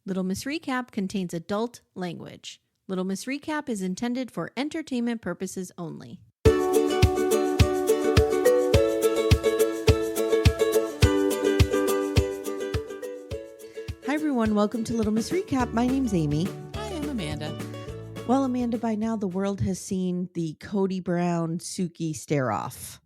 Little Miss Recap contains adult language. Little Miss Recap is intended for entertainment purposes only. Hi everyone, welcome to Little Miss Recap. My name's Amy. I am Amanda. Well, Amanda, by now the world has seen the Cody Brown Suki stare off.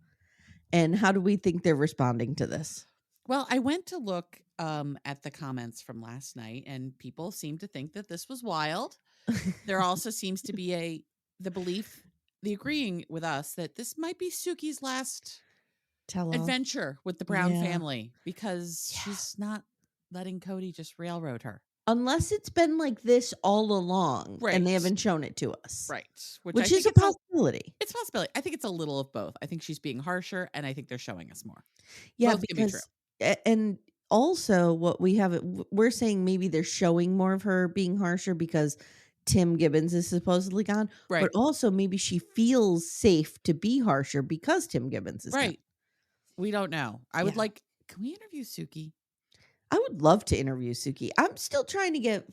And how do we think they're responding to this? Well, I went to look at the comments from last night, and people seem to think that this was wild. There also seems to be the agreeing with us that this might be Suki's last adventure with the Brown family because she's not letting Cody just railroad her. Unless it's been like this all along, Right. and they haven't shown it to us. Right. Which is a possibility. It's a possibility. I think it's a little of both. I think she's being harsher, and I think they're showing us more. Yeah, Both can be true. And also what we have, we're saying maybe they're showing more of her being harsher because Tim Gibbons is supposedly gone. Right. But also maybe she feels safe to be harsher because Tim Gibbons is gone. We don't know. I would like, can we interview Suki? I would love to interview Suki. I'm still trying to get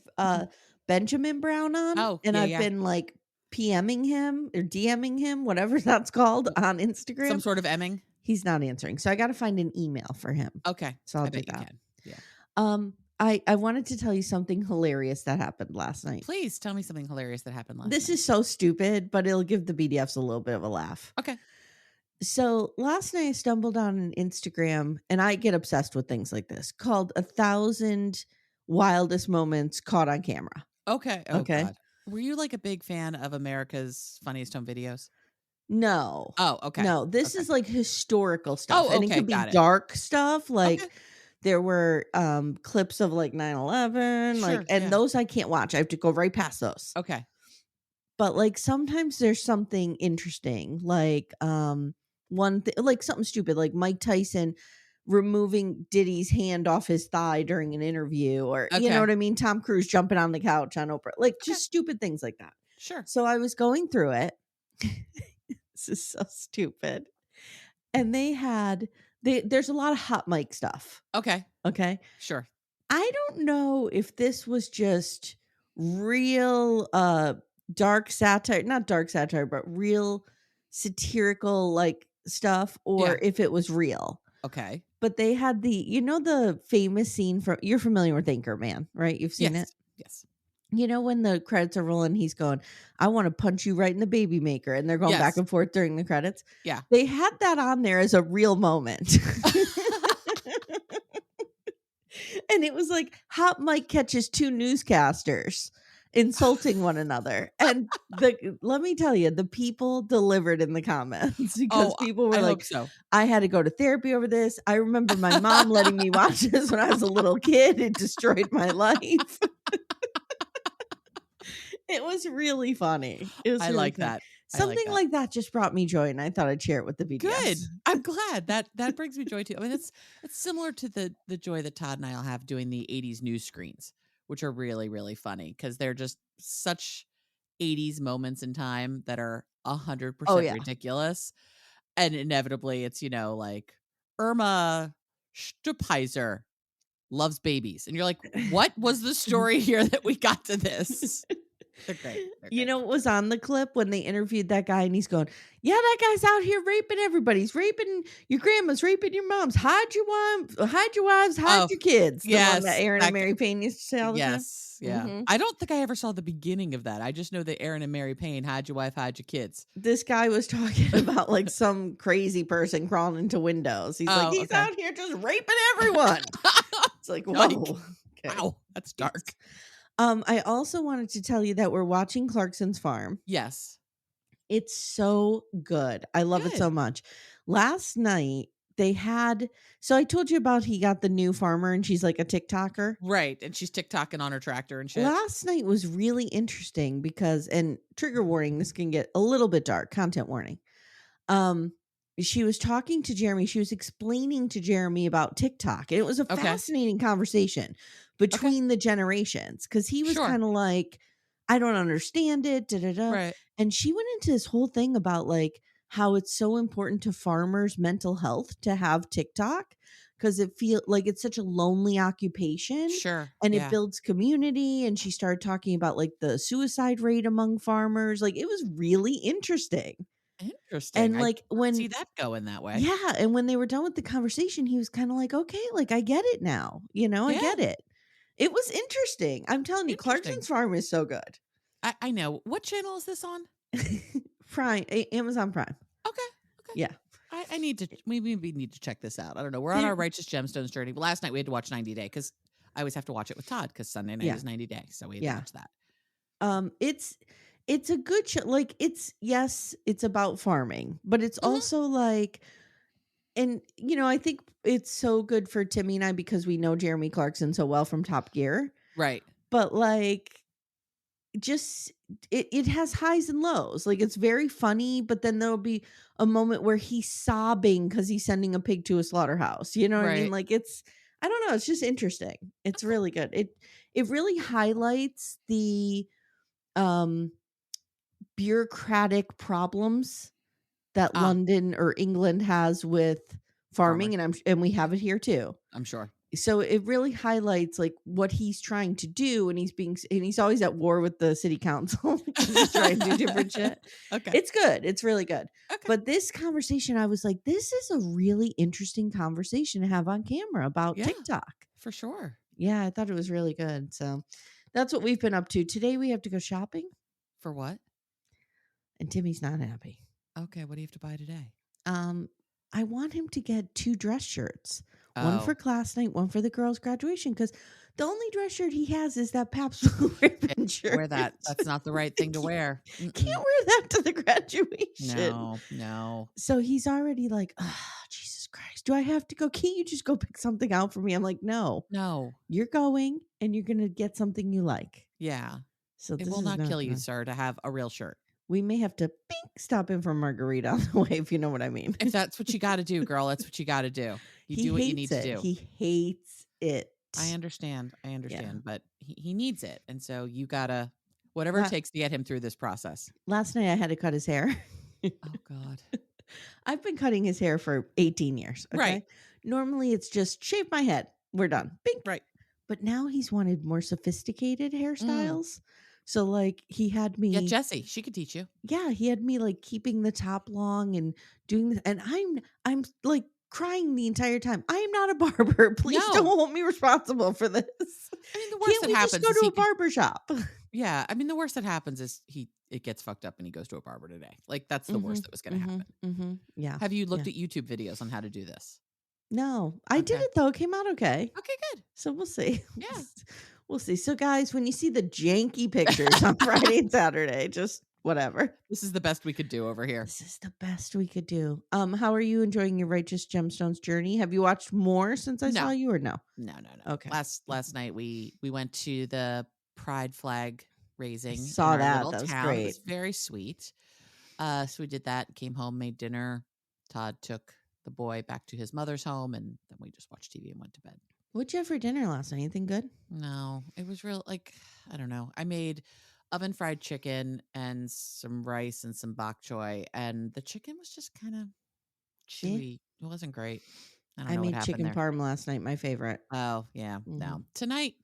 Benjamin Brown on. I've been like PMing him or DMing him, whatever that's called, on Instagram. Some sort of emming. He's not answering. So I got to find an email for him. Okay. So I'll do that. Yeah. I wanted to tell you something hilarious that happened last night. Please tell me something hilarious that happened last night. This is so stupid, but it'll give the BDFs a little bit of a laugh. Okay. So last night I stumbled on an Instagram, and I get obsessed with things like this, called 1,000 Wildest Moments Caught on Camera. Okay. Okay. God. Were you like a big fan of America's Funniest Home Videos? No. Oh, okay. No, this is like historical stuff. Oh, okay. And it could be dark stuff. Like there were clips of like 9/11. Those I can't watch. I have to go right past those. Okay. But like sometimes there's something interesting. Like one thing, like something stupid, like Mike Tyson removing Diddy's hand off his thigh during an interview, or you know what I mean? Tom Cruise jumping on the couch on Oprah. Like just stupid things like that. Sure. So I was going through it. This is so stupid. And there's a lot of hot mic stuff. Okay. Sure. I don't know if this was just real dark satire, not dark satire, but real satirical like stuff, or if it was real. Okay. But they had the famous scene from, you're familiar with Anchorman, right? You've seen it? Yes. You know, when the credits are rolling, he's going, I want to punch you right in the baby maker. And they're going back and forth during the credits. Yeah. They had that on there as a real moment. And it was like Hot Mike catches two newscasters insulting one another. And let me tell you, the people delivered in the comments because people were like, I had to go to therapy over this. I remember my mom letting me watch this when I was a little kid. It destroyed my life. It was really funny. I like that. Something like that just brought me joy, and I thought I'd share it with the BDS. Good. I'm glad that brings me joy too. I mean, it's similar to the joy that Todd and I'll have doing the 80s news screens, which are really, really funny because they're just such 80s moments in time that are 100% ridiculous. And inevitably it's, like Irma Stupeiser loves babies. And you're like, what was the story here that we got to this? They're great. You know what was on the clip when they interviewed that guy, and he's going, yeah, that guy's out here raping everybody. He's raping your grandma's, raping your mom's. Hide your wives, hide your kids. The one that Aaron and Mary Payne used to say all the time. Yeah. Mm-hmm. I don't think I ever saw the beginning of that. I just know that Aaron and Mary Payne, hide your wife, hide your kids. This guy was talking about like some crazy person crawling into windows. He's like, he's out here just raping everyone. It's like, whoa. Wow, that's dark. I also wanted to tell you that we're watching Clarkson's Farm. Yes. It's so good. I love it so much. Last night so I told you about he got the new farmer and she's like a TikToker. Right. And she's TikToking on her tractor and shit. Last night was really interesting because, and trigger warning, this can get a little bit dark, content warning. She was talking to Jeremy. She was explaining to Jeremy about TikTok. And it was a fascinating conversation between the generations. Cause he was kind of like, I don't understand it. Right. And she went into this whole thing about like how it's so important to farmers' mental health to have TikTok because it feel like it's such a lonely occupation, Sure. and it Yeah. builds community. And she started talking about like the suicide rate among farmers. Like it was really interesting. Interesting. And I did like not see when that going that way. yeah, and when they were done with the conversation, he was kind of like, okay, like I get it now. I Yeah. get it. It was interesting. I'm telling you, Interesting. Clarkson's Farm is so good. I know. What channel is this on? Prime, Amazon Prime. Okay. Okay. Yeah. I need to maybe we need to check this out. I don't know. We're on There- our Righteous Gemstones journey. But last night we had to watch 90 Day because I always have to watch it with Todd because Sunday night Yeah. is 90 Day. So we had to Yeah. watch that. It's a good show. Like it's about farming, but it's Mhm. also like, and I think it's so good for Timmy and I because we know Jeremy Clarkson so well from Top Gear. Right. But like just it has highs and lows. Like it's very funny, but then there'll be a moment where he's sobbing because he's sending a pig to a slaughterhouse. You know what I mean? Right. Like I don't know, it's just interesting. It's Okay. really good. It really highlights the um bureaucratic problems that Ah, London or England has with farmers. farming, and we have it here too. I'm sure. So it really highlights like what he's trying to do, and he's always at war with the city council because he's trying to do different shit. Okay. It's good. It's really good. Okay. But this conversation, I was like, this is a really interesting conversation to have on camera about Yeah. TikTok. For sure. Yeah, I thought it was really good. So that's what we've been up to. Today we have to go shopping, For what? and Timmy's not happy. Okay. What do you have to buy today? I want him to get 2 dress shirts. One for Oh, class night, one for the girls' graduation, because the only dress shirt he has is that Pabst Blue Ribbon shirt. wear that. That's not the right thing to wear. Can't Mm-mm. wear that to the graduation. No, no. So he's already like, oh, Jesus Christ, do I have to go? Can't you just go pick something out for me? I'm like, no, No. you're going and you're going to get something you like. Yeah. So It this will is not not kill you, gonna, sir, to have a real shirt. we may have to stop in for margarita on the way, if you know what I mean. If that's what you got to do, girl, that's what you got to do. You do what you need to do. He hates it. I understand. But he needs it. And so you got to, whatever it takes to get him through this process. Last night I had to cut his hair. Oh, God. I've been cutting his hair for 18 years. Okay? Right. Normally it's just shave my head. We're done. Bink. Right. But now he's wanted more sophisticated hairstyles. So like he had me Get Jessie. She could teach you. Yeah, he had me like keeping the top long and doing this, and I'm like crying the entire time. I am not a barber. Please No. don't hold me responsible for this. I mean, the worst Can't that we happens just go is to a barber shop? yeah. I mean, the worst that happens is it gets fucked up and he goes to a barber today. Like that's the worst that was going to happen. Yeah. Have you looked at YouTube videos on how to do this? No, I did Okay. it though. It came out okay. Okay, good. So we'll see. Yeah. We'll see. So guys, when you see the janky pictures on Friday and Saturday, just whatever. This is the best we could do over here. This is the best we could do. How are you enjoying your Righteous Gemstones journey? Have you watched more since I saw you, or no? No. Okay. Last night we went to the pride flag raising. Saw in our that. little That was town. great. It was very sweet. So we did that. Came home, made dinner. Todd took the boy back to his mother's home, and then we just watched TV and went to bed. What'd you have for dinner last night? Anything good? No, it was real. Like I don't know. I made oven fried chicken and some rice and some bok choy, and the chicken was just kind of chewy. It wasn't great. I don't know what made happened chicken there. parm last night. My favorite. Oh yeah, no. Tonight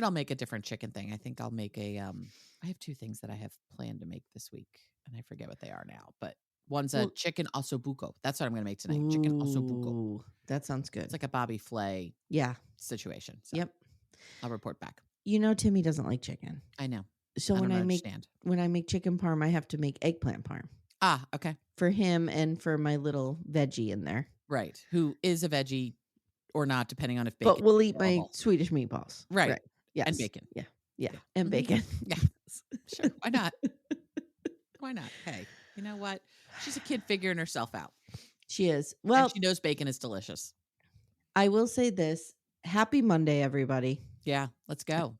I'll make a different chicken thing. I think I'll make a I have 2 things that I have planned to make this week, and I forget what they are now. But one's a chicken ossobuco. That's what I'm going to make tonight. Chicken ossobuco. That sounds good. It's like a Bobby Flay situation. So Yep. I'll report back. Timmy doesn't like chicken. I know. So when I make chicken parm, I have to make eggplant parm. Ah, okay. For him and for my little veggie in there. Right. Who is a veggie or not, depending on if bacon. But we'll eat my available. Swedish meatballs. Right. Yes. And bacon. Yeah. And bacon. Yeah. Sure. Why not? Why not? Hey, you know what? She's a kid figuring herself out. She is. Well, and she knows bacon is delicious. I will say this. Happy Monday, everybody. Yeah. Let's go.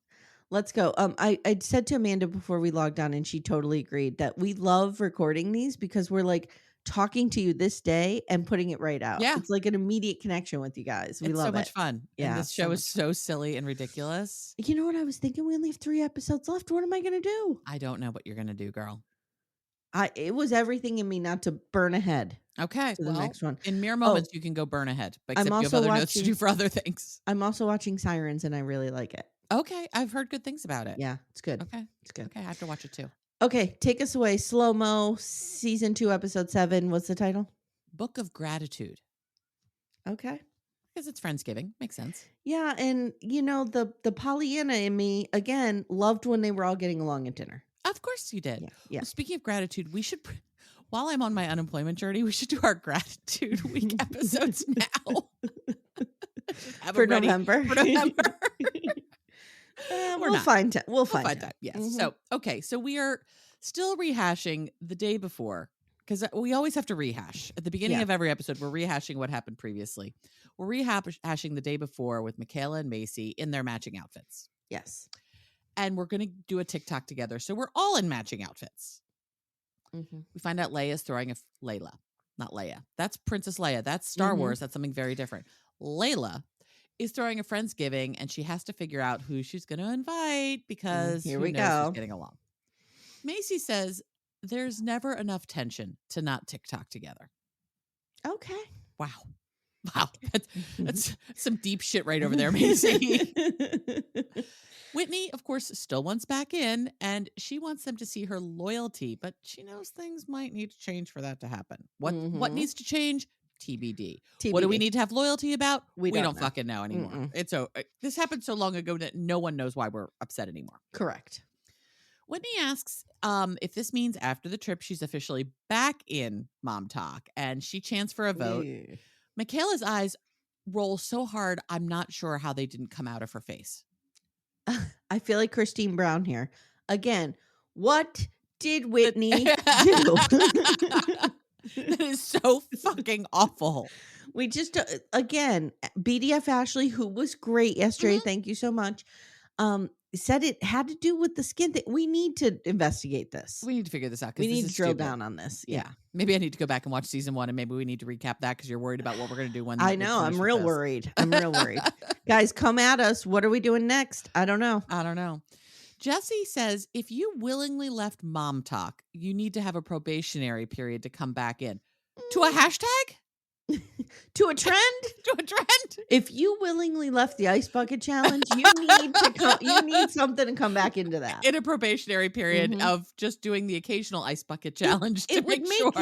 Let's go. I said to Amanda before we logged on, and she totally agreed, that we love recording these because we're like talking to you this day and putting it right out. Yeah. It's like an immediate connection with you guys. We It's love so much it. fun. Yeah, And this so show much is so silly and ridiculous. You know what I was thinking? We only have 3 episodes left. What am I going to do? I don't know what you're going to do, girl. It was everything in me not to burn ahead Okay, to the well, next one. in mere Oh, moments, you can go burn ahead, but I'm except you have also other notes to do watching for other things. I'm also watching Sirens, and I really like it. Okay, I've heard good things about it. Yeah, it's good. Okay, It's good. okay, I have to watch it too. Okay, take us away. Slow-mo, season 2, episode 7. What's the title? Book of Gratitude. Okay. Because it's Friendsgiving. Makes sense. Yeah, and the Pollyanna in me again loved when they were all getting along at dinner. Of course you did. Yeah, yeah. Well, speaking of gratitude, we should, while I'm on my unemployment journey, we should do our gratitude week episodes now. For November. For November. We'll find time. We'll find time. Yes. Mhm. So, okay. So we are still rehashing the day before because we always have to rehash. At the beginning of every episode, we're rehashing what happened previously. We're rehashing the day before with Michaela and Macy in their matching outfits. Yes. And we're going to do a TikTok together. So we're all in matching outfits. Mm-hmm. We find out Leia's throwing a Layla, not Leia. That's Princess Leia. That's Star Wars. That's something very different. Layla is throwing a Friendsgiving, and she has to figure out who she's going to invite because Here who we knows go. who's getting along. Macy says there's never enough tension to not TikTok together. Okay. Wow. That's some deep shit right over there, Macy. Whitney, of course, still wants back in, and she wants them to see her loyalty, but she knows things might need to change for that to happen. What needs to change? TBD. What do we need to have loyalty about? We don't fucking know anymore. This happened so long ago that no one knows why we're upset anymore. Correct. Whitney asks if this means after the trip she's officially back in Mom Talk, and she chants for a vote. Yeah. Michaela's eyes roll so hard, I'm not sure how they didn't come out of her face. I feel like Christine Brown here. Again, what did Whitney do? That is so fucking awful. We just, again, BDF Ashley, who was great yesterday, thank you so much, said it had to do with the skin thing. We need to investigate this. We need to figure this out. We need to drill stupid. down on this. Yeah. Maybe I need to go back and watch season 1, and maybe we need to recap that because you're worried about what we're going to do when I know. I'm real worried. I'm real worried. Guys, come at us. What are we doing next? I don't know. Jesse says, if you willingly left Mom Talk, you need to have a probationary period to come back in. To a hashtag? To a trend? To a trend? If you willingly left the ice bucket challenge, you need something to come back into that. In a probationary period of just doing the occasional ice bucket challenge to make sure.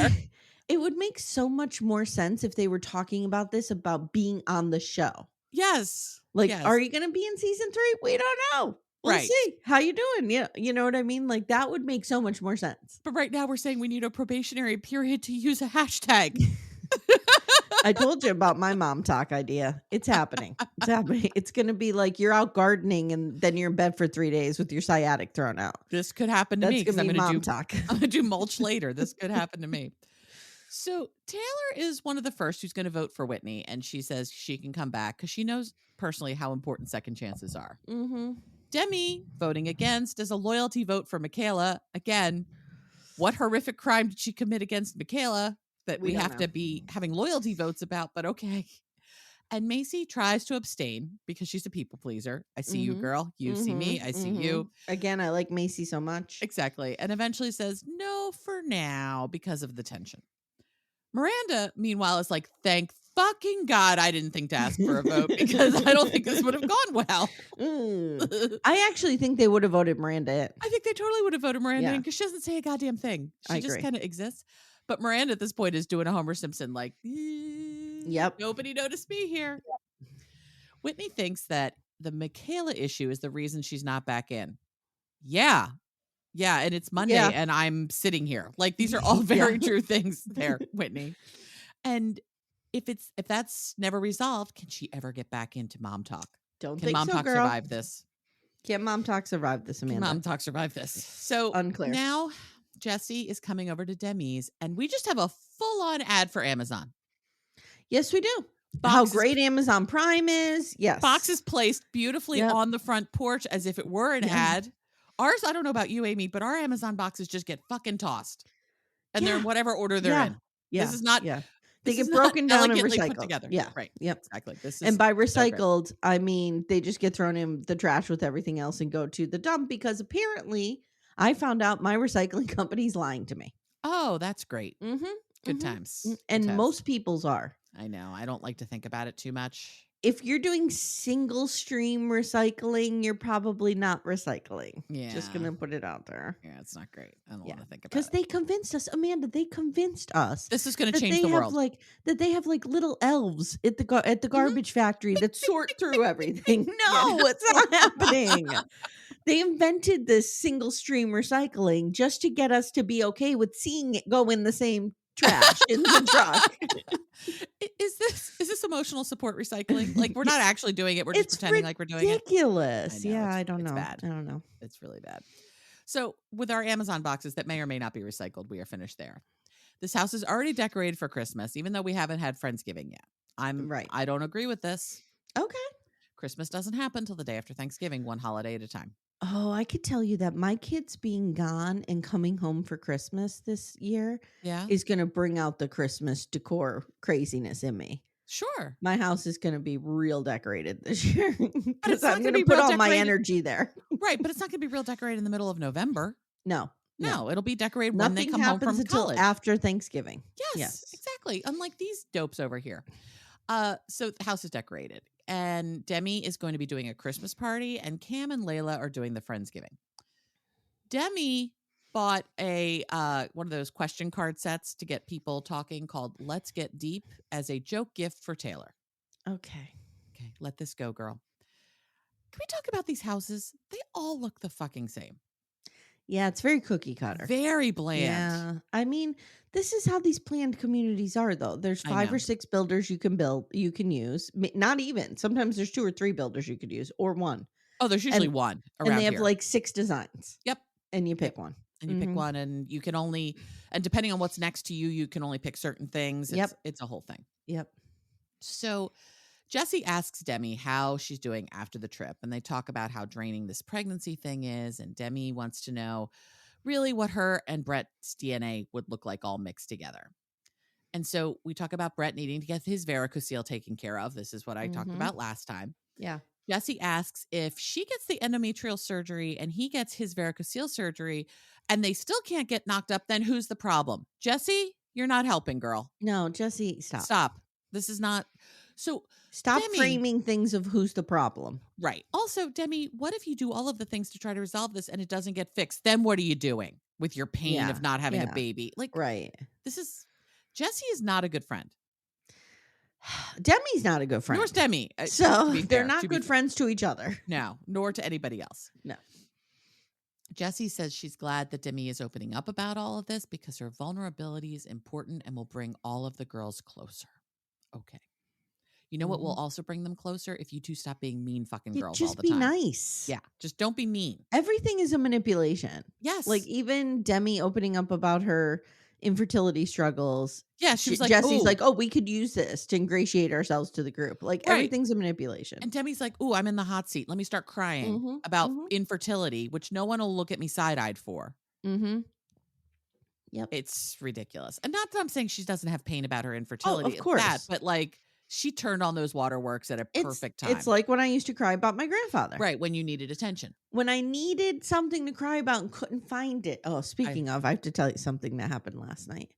It would make so much more sense if they were talking about this, about being on the show. Yes. Are you going to be in season 3? We don't know. We'll see. How you doing? Yeah. You know what I mean? Like, that would make so much more sense. But right now we're saying we need a probationary period to use a hashtag. I told you about my Mom Talk idea. It's happening. It's happening. It's going to be like you're out gardening and then you're in bed for 3 days with your sciatic thrown out. This could happen to me because I'm Mom Talk. I'm going to do mulch later. This could happen to me. So Taylor is one of the first who's going to vote for Whitney, and she says she can come back because she knows personally how important second chances are. Demi, voting against, as a loyalty vote for Michaela. Again, what horrific crime did she commit against Michaela that we have to be having loyalty votes about? But okay. And Macy tries to abstain because she's a people pleaser. I see you, girl. You see me. I see you. Again, I like Macy so much. Exactly. And eventually says no for now because of the tension. Miranda, meanwhile, is like, thank fucking God I didn't think to ask for a vote because I don't think this would have gone well. I actually think they would have voted Miranda in. I think they totally would have voted Miranda in because she doesn't say a goddamn thing. She just kind of exists. But Miranda at this point is doing a Homer Simpson like, yep. Nobody noticed me here. Whitney thinks that the Michaela issue is the reason she's not back in. Yeah, and it's Monday and I'm sitting here. Like, these are all very true things there, Whitney. And if that's never resolved, can she ever get back into Mom Talk? Can Mom Talk survive this? Can Mom Talk survive this, Amanda? Can Mom Talk survive this? So unclear. Now Jesse is coming over to Demi's, and we just have a full-on ad for Amazon. Yes, we do. How great Amazon Prime is. Yes. Boxes placed beautifully on the front porch as if it were an ad. Ours, I don't know about you, Amy, but our Amazon boxes just get fucking tossed. And they're in whatever order they're in. Yeah. This is not... They get broken down and recycled. Put together. Yeah. Right. Yep. Exactly. And by recycled, I mean they just get thrown in the trash with everything else and go to the dump because apparently I found out my recycling company's lying to me. Oh, that's great. Mm-hmm. Good Mm-hmm. times. Good And times. most people's are. I know. I don't like to think about it too much. If you're doing single stream recycling, you're probably not recycling. Just Yeah. gonna put it out there. Yeah, it's not great. I don't Yeah, want to think about because it. they convinced us, Amanda. They convinced us This is going to that change they the have world. they have like little elves at the garbage factory that sort through everything. Yeah. No, it's not happening. They invented this single stream recycling just to get us to be okay with seeing it go in the same trash in the truck. Is this emotional support recycling? Like we're not actually doing it. We're just It's pretending like we're doing it. I ridiculous. know. Yeah, I don't it's know. bad. I don't know. It's really bad. So with our Amazon boxes that may or may not be recycled, we are finished there. This house is already decorated for Christmas, even though we haven't had Friendsgiving yet. I don't agree with this. Okay. Christmas doesn't happen till the day after Thanksgiving, one holiday at a time. Oh, I could tell you that my kids being gone and coming home for Christmas this year is going to bring out the Christmas decor craziness in me. Sure. My house is going to be real decorated this year because I'm I'm going to put all my energy there. Right, but it's not going to be real decorated in the middle of November. No, it'll be decorated Nothing when they come home from until college. after Thanksgiving. Yes, exactly. Unlike these dopes over here. So the house is decorated, and Demi is going to be doing a Christmas party, and Cam and Layla are doing the Friendsgiving. Demi bought a one of those question card sets to get people talking called Let's Get Deep as a joke gift for Taylor. Okay, let this go, girl. Can we talk about these houses? They all look the fucking same. Yeah, it's very cookie cutter. Very bland. Yeah. I mean, this is how these planned communities are, though. There's 5 or 6 builders you can use. Not even. Sometimes there's 2 or 3 builders you could use, or 1. Oh, there's usually one around and they have here. like 6 designs. Yep. And you pick one. And you pick one, and you can only, and depending on what's next to you, you can only pick certain things. It's a whole thing. Yep. So Jessie asks Demi how she's doing after the trip, and they talk about how draining this pregnancy thing is, and Demi wants to know really what her and Bret's DNA would look like all mixed together. And so we talk about Bret needing to get his varicocele taken care of. This is what I talked about last time. Yeah. Jessie asks if she gets the endometrial surgery and he gets his varicocele surgery and they still can't get knocked up, then who's the problem? Jessie, you're not helping, girl. No, Jessie, stop. Stop. This is not... So stop Demi, framing things of who's the problem. Right. Also, Demi, what if you do all of the things to try to resolve this and it doesn't get fixed? Then what are you doing with your pain of not having a baby? Like, right. Jessie is not a good friend. Demi's not a good friend. Nor's Demi. So they're not good friends to each other. No, nor to anybody else. No. Jessie says she's glad that Demi is opening up about all of this because her vulnerability is important and will bring all of the girls closer. Okay. You know what will also bring them closer? If you two stop being mean fucking girls all the time. Just be nice. Yeah. Just don't be mean. Everything is a manipulation. Yes. Like even Demi opening up about her infertility struggles. Yeah. She was like, Jessie's like, oh, we could use this to ingratiate ourselves to the group. Like everything's a manipulation. And Demi's like, oh, I'm in the hot seat. Let me start crying about infertility, which no one will look at me side-eyed for. Yep. It's ridiculous. And not that I'm saying she doesn't have pain about her infertility. Oh, of course. But like, she turned on those waterworks at a perfect time. It's like when I used to cry about my grandfather. Right, when you needed attention. When I needed something to cry about and couldn't find it. Oh, speaking of, I have to tell you something that happened last night.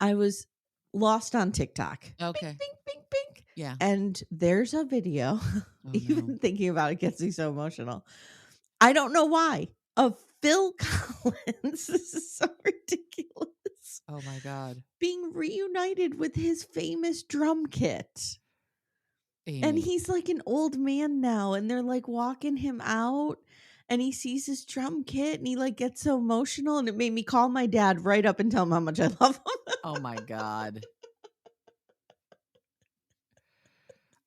I was lost on TikTok. Okay. Bing, bing, bing, bing. Yeah. And there's a video. Even thinking about it gets me so emotional. I don't know why. Of Phil Collins. This is so ridiculous. Oh my God. Being reunited with his famous drum kit. Amy. And he's like an old man now, and they're like walking him out, and he sees his drum kit and he like gets so emotional, and it made me call my dad right up and tell him how much I love him. Oh my God.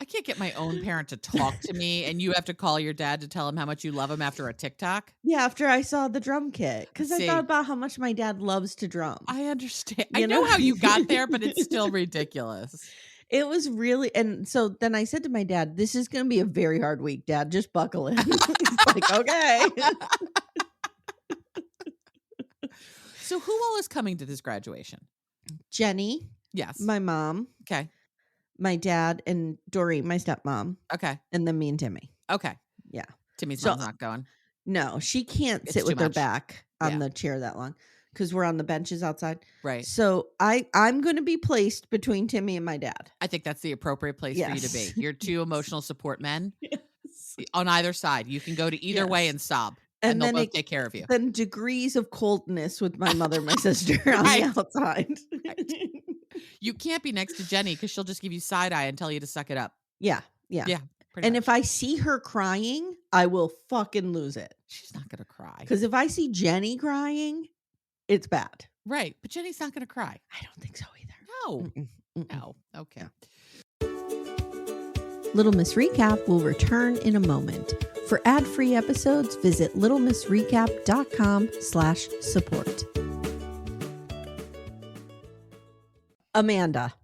I can't get my own parent to talk to me, and you have to call your dad to tell him how much you love him after a TikTok? Yeah, after I saw the drum kit. Because I thought about how much my dad loves to drum. I understand. I know how you got there, but it's still ridiculous. It was really, and so then I said to my dad, this is going to be a very hard week, Dad. Just buckle in. He's like, okay. So who all is coming to this graduation? Jenny. Yes. My mom. Okay. My dad and Doreen, my stepmom. Okay. And then me and Timmy. Okay. Yeah. Timmy's mom's not going. No, she can't sit with her back on the chair that long. because we're on the benches outside. Right. So I'm going to be placed between Timmy and my dad. I think that's the appropriate place for you to be. Yes. You're two emotional support men Yes. on either side. You can go to either way Yes. and sob, and they'll both take care of you. Then degrees of coldness with my mother and my sister on Right. the outside. Right. You can't be next to Jenny because she'll just give you side eye and tell you to suck it up. Yeah. Yeah. And if I see her crying, I will fucking lose it. She's not going to cry. Because if I see Jenny crying, it's bad. Right. But Jenny's not going to cry. I don't think so either. No. Mm-mm. No. Okay. Little Miss Recap will return in a moment. For ad-free episodes, visit littlemissrecap.com/support. Amanda.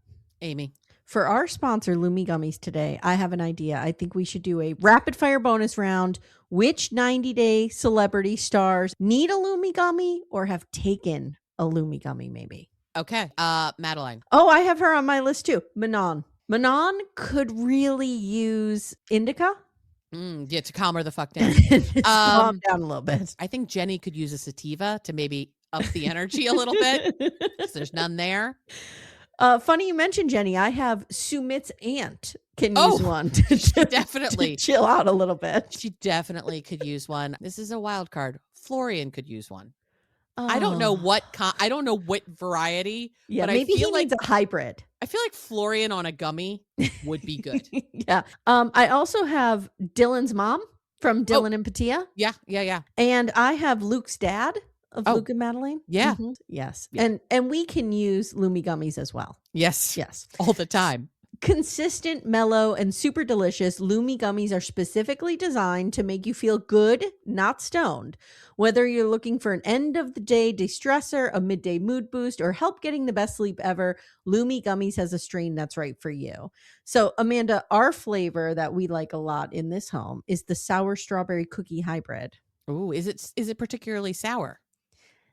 Amy. For our sponsor, Lumi Gummies today, I have an idea. I think we should do a rapid fire bonus round. Which 90-day celebrity stars need a Lumi Gummy or have taken a Lumi Gummy maybe? Okay. Madeline. Oh, I have her on my list too. Manon. Manon could really use indica. Yeah, to calm her the fuck down. Calm down a little bit. I think Jenny could use a sativa to maybe up the energy a little bit because there's none there. Funny you mentioned Jenny. I have Sumit's aunt can use one to definitely chill out a little bit. She definitely could use one. This is a wild card. Florian could use one. I don't know what I don't know what variety. Yeah, but maybe I feel he needs a hybrid. I feel like Florian on a gummy would be good. Yeah. I also have Dylan's mom from Dylan and Patia. Yeah. And I have Luke's dad of Luke and Madeline. Yeah. Mm-hmm. Yes. Yeah. And we can use Lumi Gummies as well. Yes. All the time. Consistent, mellow, and super delicious, Lumi Gummies are specifically designed to make you feel good, not stoned. Whether you're looking for an end-of-the-day de-stressor, a midday mood boost, or help getting the best sleep ever, Lumi Gummies has a strain that's right for you. So, Amanda, our flavor that we like a lot in this home is the sour strawberry cookie hybrid. Ooh, is it particularly sour?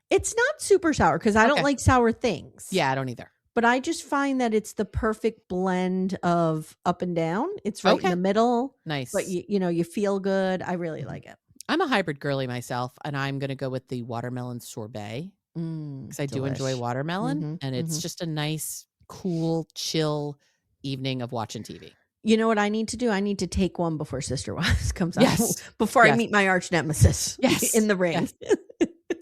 It's not super sour because I don't like sour things. Yeah, I don't either. But I just find that it's the perfect blend of up and down. It's right in the middle. Nice. But you feel good. I really like it. I'm a hybrid girly myself, and I'm going to go with the watermelon sorbet because I do enjoy watermelon, and it's just a nice, cool, chill evening of watching TV. You know what I need to do? I need to take one before Sister Wives comes out. Before I meet my arch nemesis in the ring. Yes.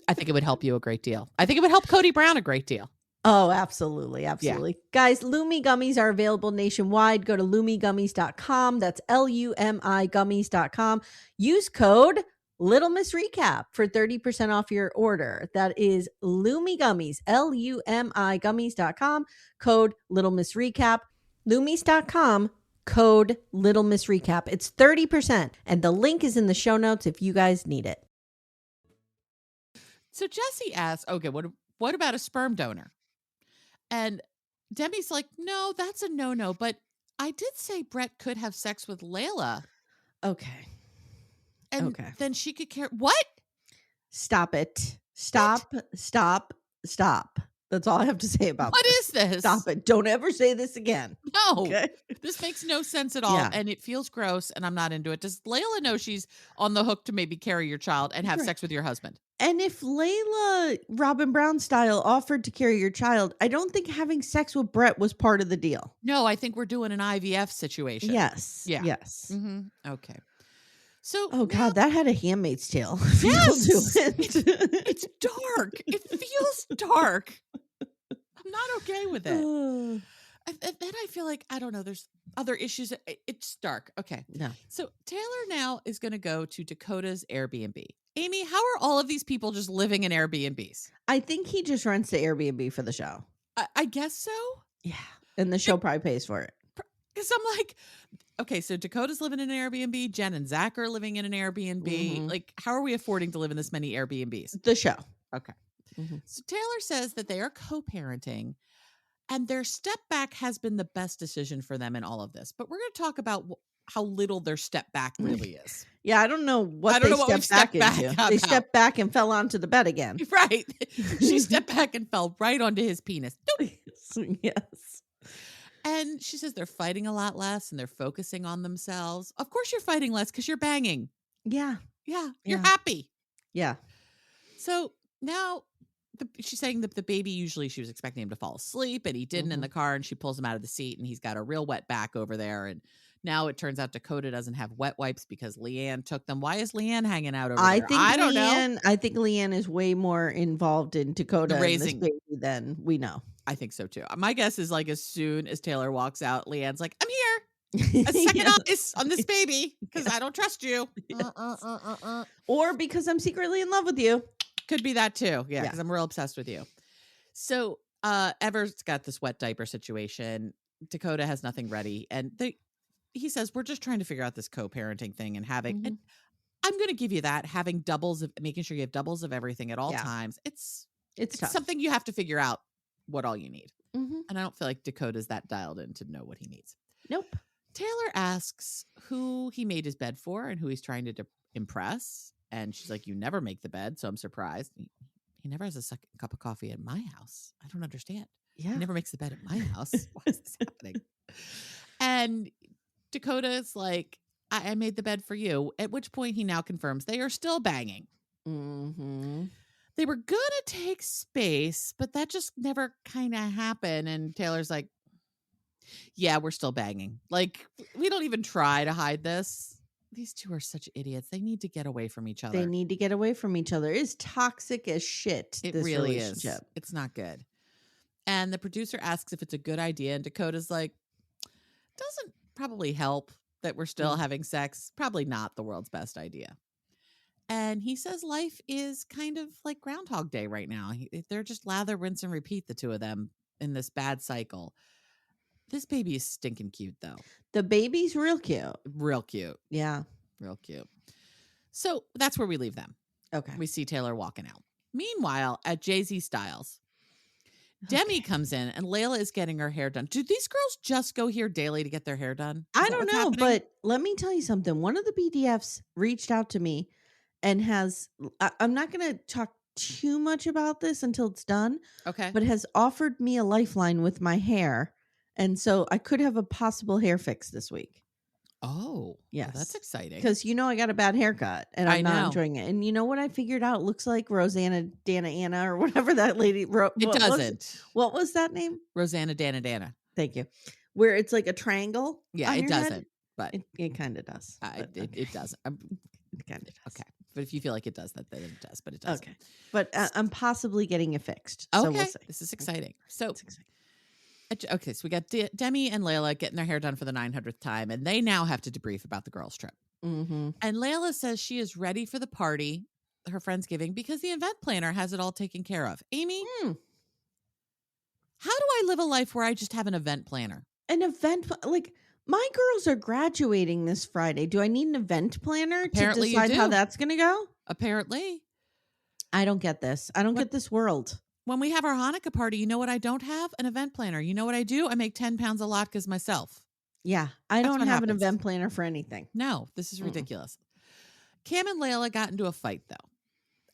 I think it would help you a great deal. I think it would help Cody Brown a great deal. Oh, absolutely. Absolutely. Yeah. Guys, Lumi Gummies are available nationwide. Go to lumigummies.com. That's LUMI gummies.com. Use code Little Miss Recap for 30% off your order. That is Lumi Gummies, LUMI gummies.com. Code Little Miss Recap. Lumis.com. Code Little Miss Recap. It's 30%. And the link is in the show notes if you guys need it. So Jesse asks, okay, what about a sperm donor? And Demi's like, no, that's a no-no. But I did say Bret could have sex with Layla. Okay. And then she could care. What? Stop it. Stop. That's all I have to say about What is this? Stop it. Don't ever say this again. No. Okay? This makes no sense at all. Yeah. And it feels gross and I'm not into it. Does Layla know she's on the hook to maybe carry your child and have sex with your husband? And if Layla, Robin Brown style, offered to carry your child, I don't think having sex with Bret was part of the deal. No, I think we're doing an IVF situation. Yes. Yeah. Yes. Mm-hmm. Okay. So, oh God, that had a Handmaid's Tale. Yes, it's dark. It feels dark. I'm not okay with it. And then I feel like, I don't know, there's other issues. It's dark. Okay. No. So Taylor now is going to go to Dakota's Airbnb. Amy, how are all of these people just living in Airbnbs? I think he just rents the Airbnb for the show. I guess so. Yeah. And the show probably pays for it. Because I'm like, okay, so Dakota's living in an Airbnb. Jen and Zach are living in an Airbnb. Mm-hmm. Like, how are we affording to live in this many Airbnbs? The show. Okay. Mm-hmm. So Taylor says that they are co-parenting and their step back has been the best decision for them in all of this. But we're going to talk about how little their step back really is. Yeah, I don't know what they stepped back into. They stepped back and fell onto the bed again. Right. She stepped back and fell right onto his penis. Yes. And she says they're fighting a lot less and they're focusing on themselves. Of course you're fighting less because you're banging. Yeah. Yeah. You're happy. Yeah. So now she's saying that the baby, usually she was expecting him to fall asleep, and he didn't in the car, and she pulls him out of the seat, and he's got a real wet back over there. And now it turns out Dakota doesn't have wet wipes because Leanne took them. Why is Leanne hanging out over there? I don't know. I think Leanne is way more involved in Dakota and this baby than we know. I think so too. My guess is like as soon as Taylor walks out, Leanne's like, I'm here. A second eyes on this baby because I don't trust you. Or because I'm secretly in love with you. Could be that too. Yeah, because I'm real obsessed with you. So Ever's got this wet diaper situation. Dakota has nothing ready. And he says, we're just trying to figure out this co-parenting thing and having, and I'm going to give you that, having doubles of, making sure you have doubles of everything at all times. It's tough. Something you have to figure out what all you need. And I don't feel like Dakota's that dialed in to know what he needs. Nope. Taylor asks who he made his bed for and who he's trying to impress. And she's like, you never make the bed, so I'm surprised. He never has a second cup of coffee at my house. I don't understand. Yeah. He never makes the bed at my house. Why is this happening? And Dakota's like, I made the bed for you. At which point he now confirms they are still banging. They were going to take space, but that just never kind of happened. And Taylor's like, yeah, we're still banging. Like, we don't even try to hide this. These two are such idiots. They need to get away from each other. It's toxic as shit. It really is. It's not good. And the producer asks if it's a good idea. And Dakota's like, doesn't probably help that we're still having sex. Probably not the world's best idea. And he says life is kind of like Groundhog Day right now. They're just lather, rinse, and repeat, the two of them, in this bad cycle. This baby is stinking cute, though. The baby's real cute. Real cute. Yeah. Real cute. So that's where we leave them. Okay. We see Taylor walking out. Meanwhile, at Jay-Z Styles, Demi comes in and Layla is getting her hair done. Do these girls just go here daily to get their hair done? I don't know, but let me tell you something. One of the BDFs reached out to me and I'm not going to talk too much about this until it's done. Okay. But has offered me a lifeline with my hair. And so I could have a possible hair fix this week. Oh, yes. Well, that's exciting. Because I got a bad haircut and I'm not enjoying it. And you know what I figured out? It looks like Rosanna Dana Anna or whatever that lady wrote. It doesn't. What was that name? Rosanna Dana. Thank you. Where it's like a triangle. Yeah, it doesn't. But it kind of does. It doesn't. It kind of does. Okay. But if you feel like it does that, then it does. But it doesn't. Okay. But I'm possibly getting it fixed. Okay. So we'll see. This is exciting. So it's exciting. Okay, so we got Demi and Layla getting their hair done for the 900th time, and they now have to debrief about the girls' trip. And Layla says she is ready for the party her friend's giving because the event planner has it all taken care of. Amy, how do I live a life where I just have an event planner? Like my girls are graduating this Friday. Do I need an event planner to decide how that's going to go? Apparently. I don't get this. I don't get this world. When we have our Hanukkah party, you know what I don't have? An event planner. You know what I do? I make 10 pounds of latkes myself. Yeah. I don't have an event planner for anything. No, this is ridiculous. Cam and Layla got into a fight, though.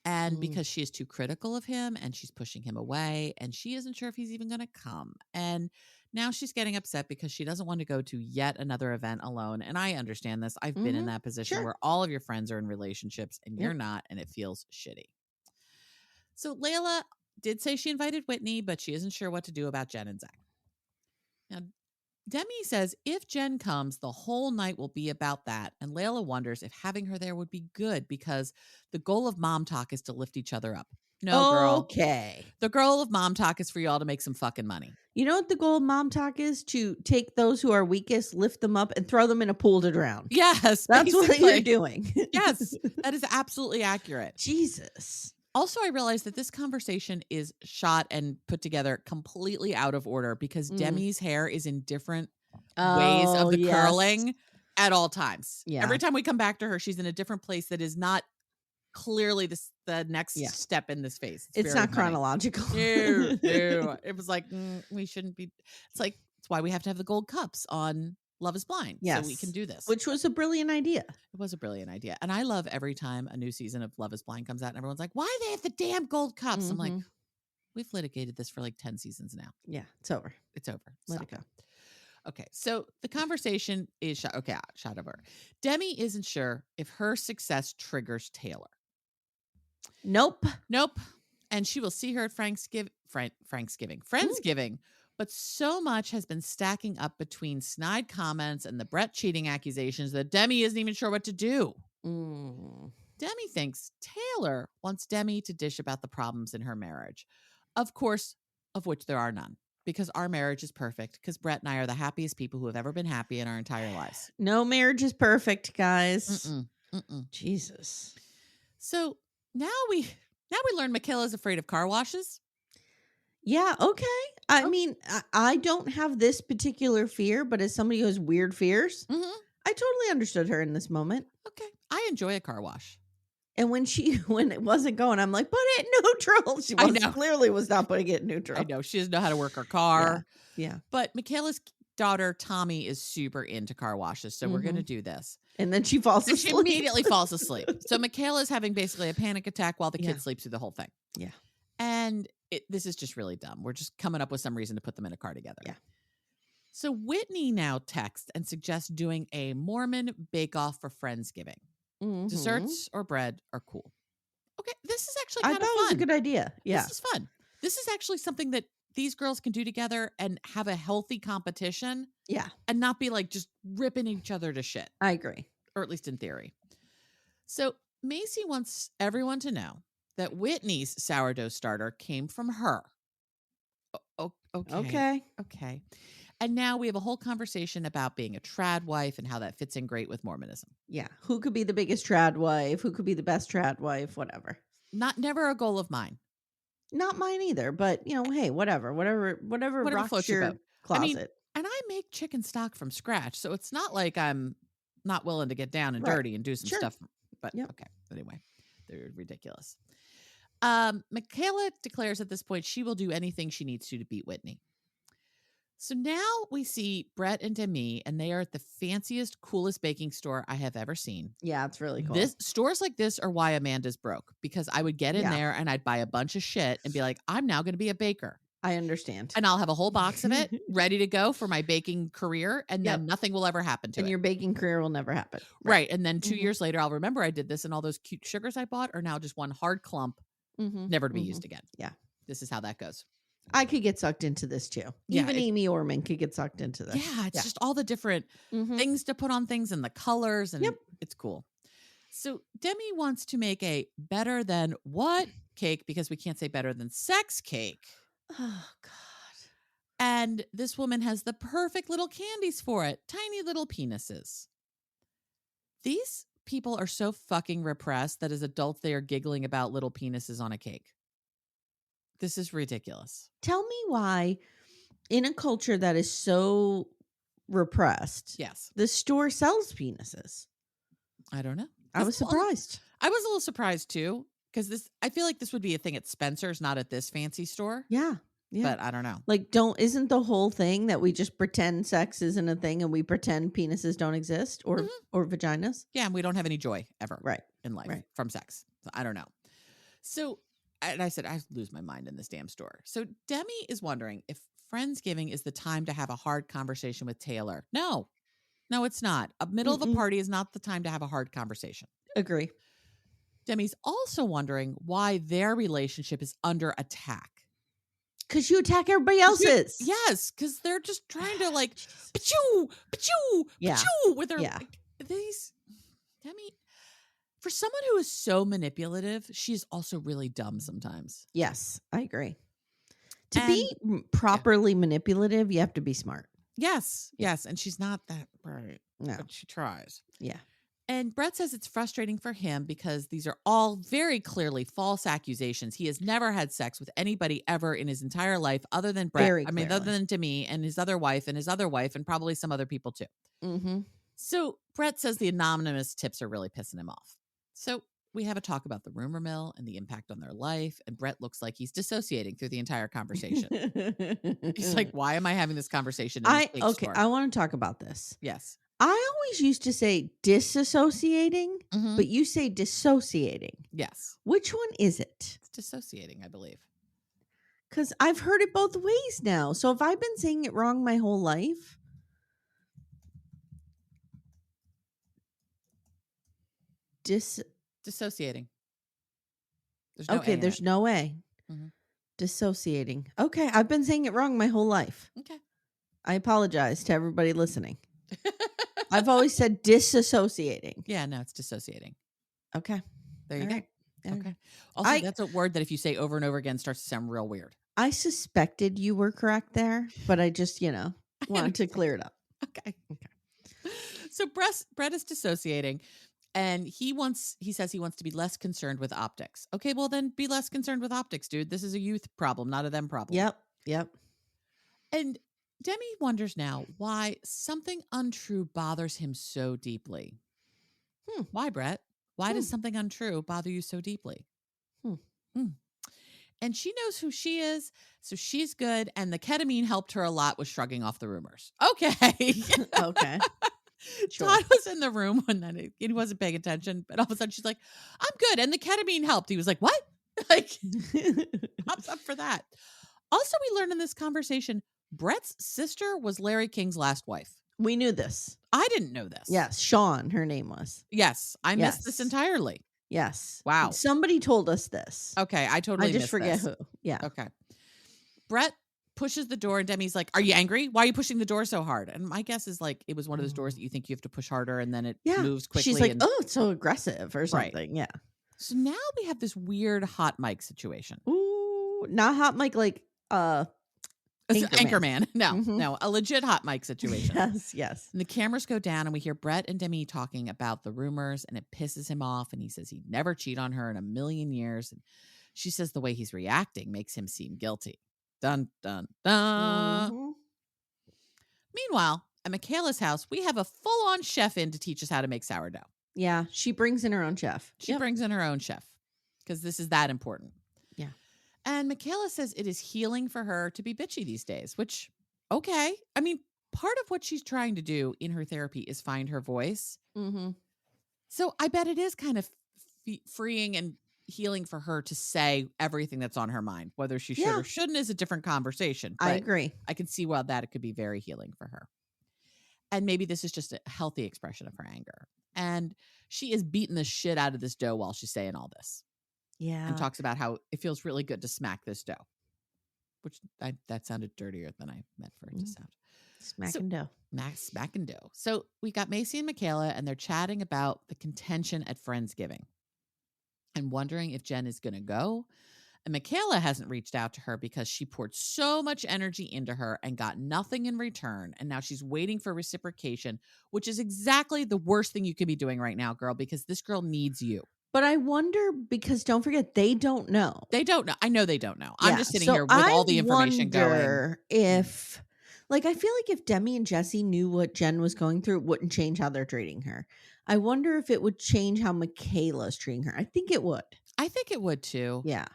And because she is too critical of him and she's pushing him away and she isn't sure if he's even going to come. And now she's getting upset because she doesn't want to go to yet another event alone. And I understand this. I've been in that position where all of your friends are in relationships and you're not, and it feels shitty. So Layla did say she invited Whitney, but she isn't sure what to do about Jen and Zach. Now, Demi says if Jen comes, the whole night will be about that. And Layla wonders if having her there would be good because the goal of Mom Talk is to lift each other up. No, girl. Okay. The goal of Mom Talk is for y'all to make some fucking money. You know what the goal of Mom Talk is? To take those who are weakest, lift them up, and throw them in a pool to drown. Yes. That's what you're doing. Yes. That is absolutely accurate. Jesus. Also, I realized that this conversation is shot and put together completely out of order because Demi's hair is in different ways of the curling at all times. Yeah. Every time we come back to her, she's in a different place that is not clearly the next step in this phase. It's not chronological. No. It was like, we shouldn't be. It's like, it's why we have to have the gold cups on Love is Blind. Yes. So we can do this. Which was a brilliant idea. It was a brilliant idea. And I love every time a new season of Love is Blind comes out and everyone's like, why do they have the damn gold cups? I'm like, we've litigated this for like 10 seasons now. Yeah, it's over. It's over. Let it go. Okay, so the conversation is shot over. Demi isn't sure if her success triggers Taylor. Nope. and she will see her at Friendsgiving, Mm. but so much has been stacking up between snide comments and the Bret cheating accusations that Demi isn't even sure what to do. Mm. Demi thinks Taylor wants Demi to dish about the problems in her marriage. Of course, of which there are none, because our marriage is perfect, because Bret and I are the happiest people who have ever been happy in our entire lives. No marriage is perfect, guys. Mm-mm, mm-mm. Jesus. So now we learn Michaela's afraid of car washes. Yeah, okay. I Oh. mean, I don't have this particular fear, but as somebody who has weird fears, Mm-hmm. I totally understood her in this moment. Okay. I enjoy a car wash. And when it wasn't going, I'm like, put it in neutral. She I know. clearly was not putting it in neutral. I know. She doesn't know how to work her car. Yeah. But Michaela's daughter, Tommy, is super into car washes. So we're going to do this. And then she falls And asleep. she immediately falls asleep. So Michaela's having basically a panic attack while the kid sleeps through the whole thing. Yeah. And this is just really dumb. We're just coming up with some reason to put them in a car together. Yeah. So Whitney now texts and suggests doing a Mormon bake-off for Friendsgiving. Mhm. Desserts or bread are cool. Okay, this is actually kind of I thought fun. it was a good idea. Yeah. This is fun. This is actually something that these girls can do together and have a healthy competition. Yeah. And not be like just ripping each other to shit. I agree. Or at least in theory. So Macy wants everyone to know that Whitney's sourdough starter came from her. Okay. And now we have a whole conversation about being a trad wife and how that fits in great with Mormonism. Yeah. Who could be the biggest trad wife? Who could be the best trad wife? Whatever. Never a goal of mine. Not mine either, but hey, whatever rocks your boat. closet. I mean, and I make chicken stock from scratch, so it's not like I'm not willing to get down and dirty and do some stuff. But okay, anyway, they're ridiculous. Michaela declares at this point she will do anything she needs to beat Whitney. So now we see Bret and Demi, and they are at the fanciest, coolest baking store I have ever seen. Yeah, it's really cool. Stores like this are why Amanda's broke, because I would get in there and I'd buy a bunch of shit and be like, I'm now going to be a baker. I understand. And I'll have a whole box of it ready to go for my baking career, and then nothing will ever happen to it. And your baking career will never happen. Right. And then 2 years later, I'll remember I did this, and all those cute sugars I bought are now just one hard clump, never to be used again. Yeah. This is how that goes. I could get sucked into this too. Yeah, even Amy Orman could get sucked into this. Yeah, it's just all the different things to put on things and the colors, and it's cool. So Demi wants to make a better than what cake, because we can't say better than sex cake. Oh, God. And this woman has the perfect little candies for it. Tiny little penises. These people are so fucking repressed that as adults they are giggling about little penises on a cake. This is ridiculous. Tell me why, in a culture that is so repressed, the store sells penises. I don't know. I was surprised. I was a little surprised too, because I feel like this would be a thing at Spencer's, not at this fancy store. Yeah. But I don't know. Like, isn't the whole thing that we just pretend sex isn't a thing and we pretend penises don't exist or vaginas? Yeah, and we don't have any joy ever in life from sex. So I don't know. So, and I said, I lose my mind in this damn store. So Demi is wondering if Friendsgiving is the time to have a hard conversation with Taylor. No, it's not. A middle of a party is not the time to have a hard conversation. Agree. Demi's also wondering why their relationship is under attack. Because you attack everybody else's. Yes, because they're just trying to like, pa-choo, pa-choo, pa-choo, with their these. Demi, for someone who is so manipulative, she's also really dumb sometimes. Yes, I agree. To be properly manipulative, you have to be smart. Yes, and she's not that bright. No, but she tries. Yeah. And Bret says it's frustrating for him because these are all very clearly false accusations. He has never had sex with anybody ever in his entire life other than Bret. Other than Demi and his other wife and probably some other people too. Mm-hmm. So Bret says the anonymous tips are really pissing him off. So we have a talk about the rumor mill and the impact on their life. And Bret looks like he's dissociating through the entire conversation. He's like, why am I having this conversation? I want to talk about this. Yes. I always used to say disassociating, but you say dissociating. Yes. Which one is it? It's dissociating, I believe. Because I've heard it both ways now. So if I've been saying it wrong my whole life. Dissociating. There's no way. Dissociating. Okay, I've been saying it wrong my whole life. Okay. I apologize to everybody listening. I've always said disassociating. Yeah, no, it's dissociating. Okay. There you All go. right. Okay. Also, that's a word that if you say over and over again starts to sound real weird. I suspected you were correct there, but I just, wanted to clear it up. Okay. So Bret is dissociating. And he says he wants to be less concerned with optics. Okay, well then be less concerned with optics, dude. This is a youth problem, not a them problem. Yep. And Demi wonders now why something untrue bothers him so deeply. Why, Bret? Why does something untrue bother you so deeply? And she knows who she is, so she's good. And the ketamine helped her a lot with shrugging off the rumors. Okay. Okay. Sure. Todd was in the room one night. He wasn't paying attention, but all of a sudden she's like, I'm good. And the ketamine helped. He was like, what? Like, pops up for that. Also, we learned in this conversation, Bret's sister was Larry King's last wife. We knew this. I didn't know this. Yes. Sean, her name was. Yes. I missed this entirely. Yes. Wow. Somebody told us this. Okay. I totally just forget this. who. Yeah. Okay. Bret pushes the door and Demi's like, are you angry? Why are you pushing the door so hard? And my guess is like, it was one of those doors that you think you have to push harder and then it moves quickly. She's like, oh, it's so aggressive or something. Right. Yeah. So now we have this weird hot mic situation. Ooh, not hot mic like Anchorman. No, a legit hot mic situation. Yes. And the cameras go down and we hear Bret and Demi talking about the rumors and it pisses him off. And he says he'd never cheat on her in a million years. And she says the way he's reacting makes him seem guilty. Dun, dun, dun. Meanwhile, at Michaela's house, we have a full-on chef in to teach us how to make sourdough. Yeah, she brings in her own chef. She brings in her own chef because this is that important. Yeah. And Michaela says it is healing for her to be bitchy these days, which, okay. I mean, part of what she's trying to do in her therapy is find her voice. So I bet it is kind of freeing and healing for her to say everything that's on her mind. Whether she should or shouldn't is a different conversation. I agree. I can see that it could be very healing for her. And maybe this is just a healthy expression of her anger. And she is beating the shit out of this dough while she's saying all this. Yeah. And talks about how it feels really good to smack this dough. Which that sounded dirtier than I meant for it to sound. Smacking dough. Smacking dough. So we got Macy and Michaela, and they're chatting about the contention at Friendsgiving and wondering if Jen is going to go. And Michaela hasn't reached out to her because she poured so much energy into her and got nothing in return. And now she's waiting for reciprocation, which is exactly the worst thing you could be doing right now, girl, because this girl needs you. But I wonder, because don't forget, they don't know. They don't know. I know they don't know. I'm just sitting here with all the information going. If, like, I feel like if Demi and Jesse knew what Jen was going through, it wouldn't change how they're treating her. I wonder if it would change how Michaela's treating her. I think it would. I think it would too. Yeah.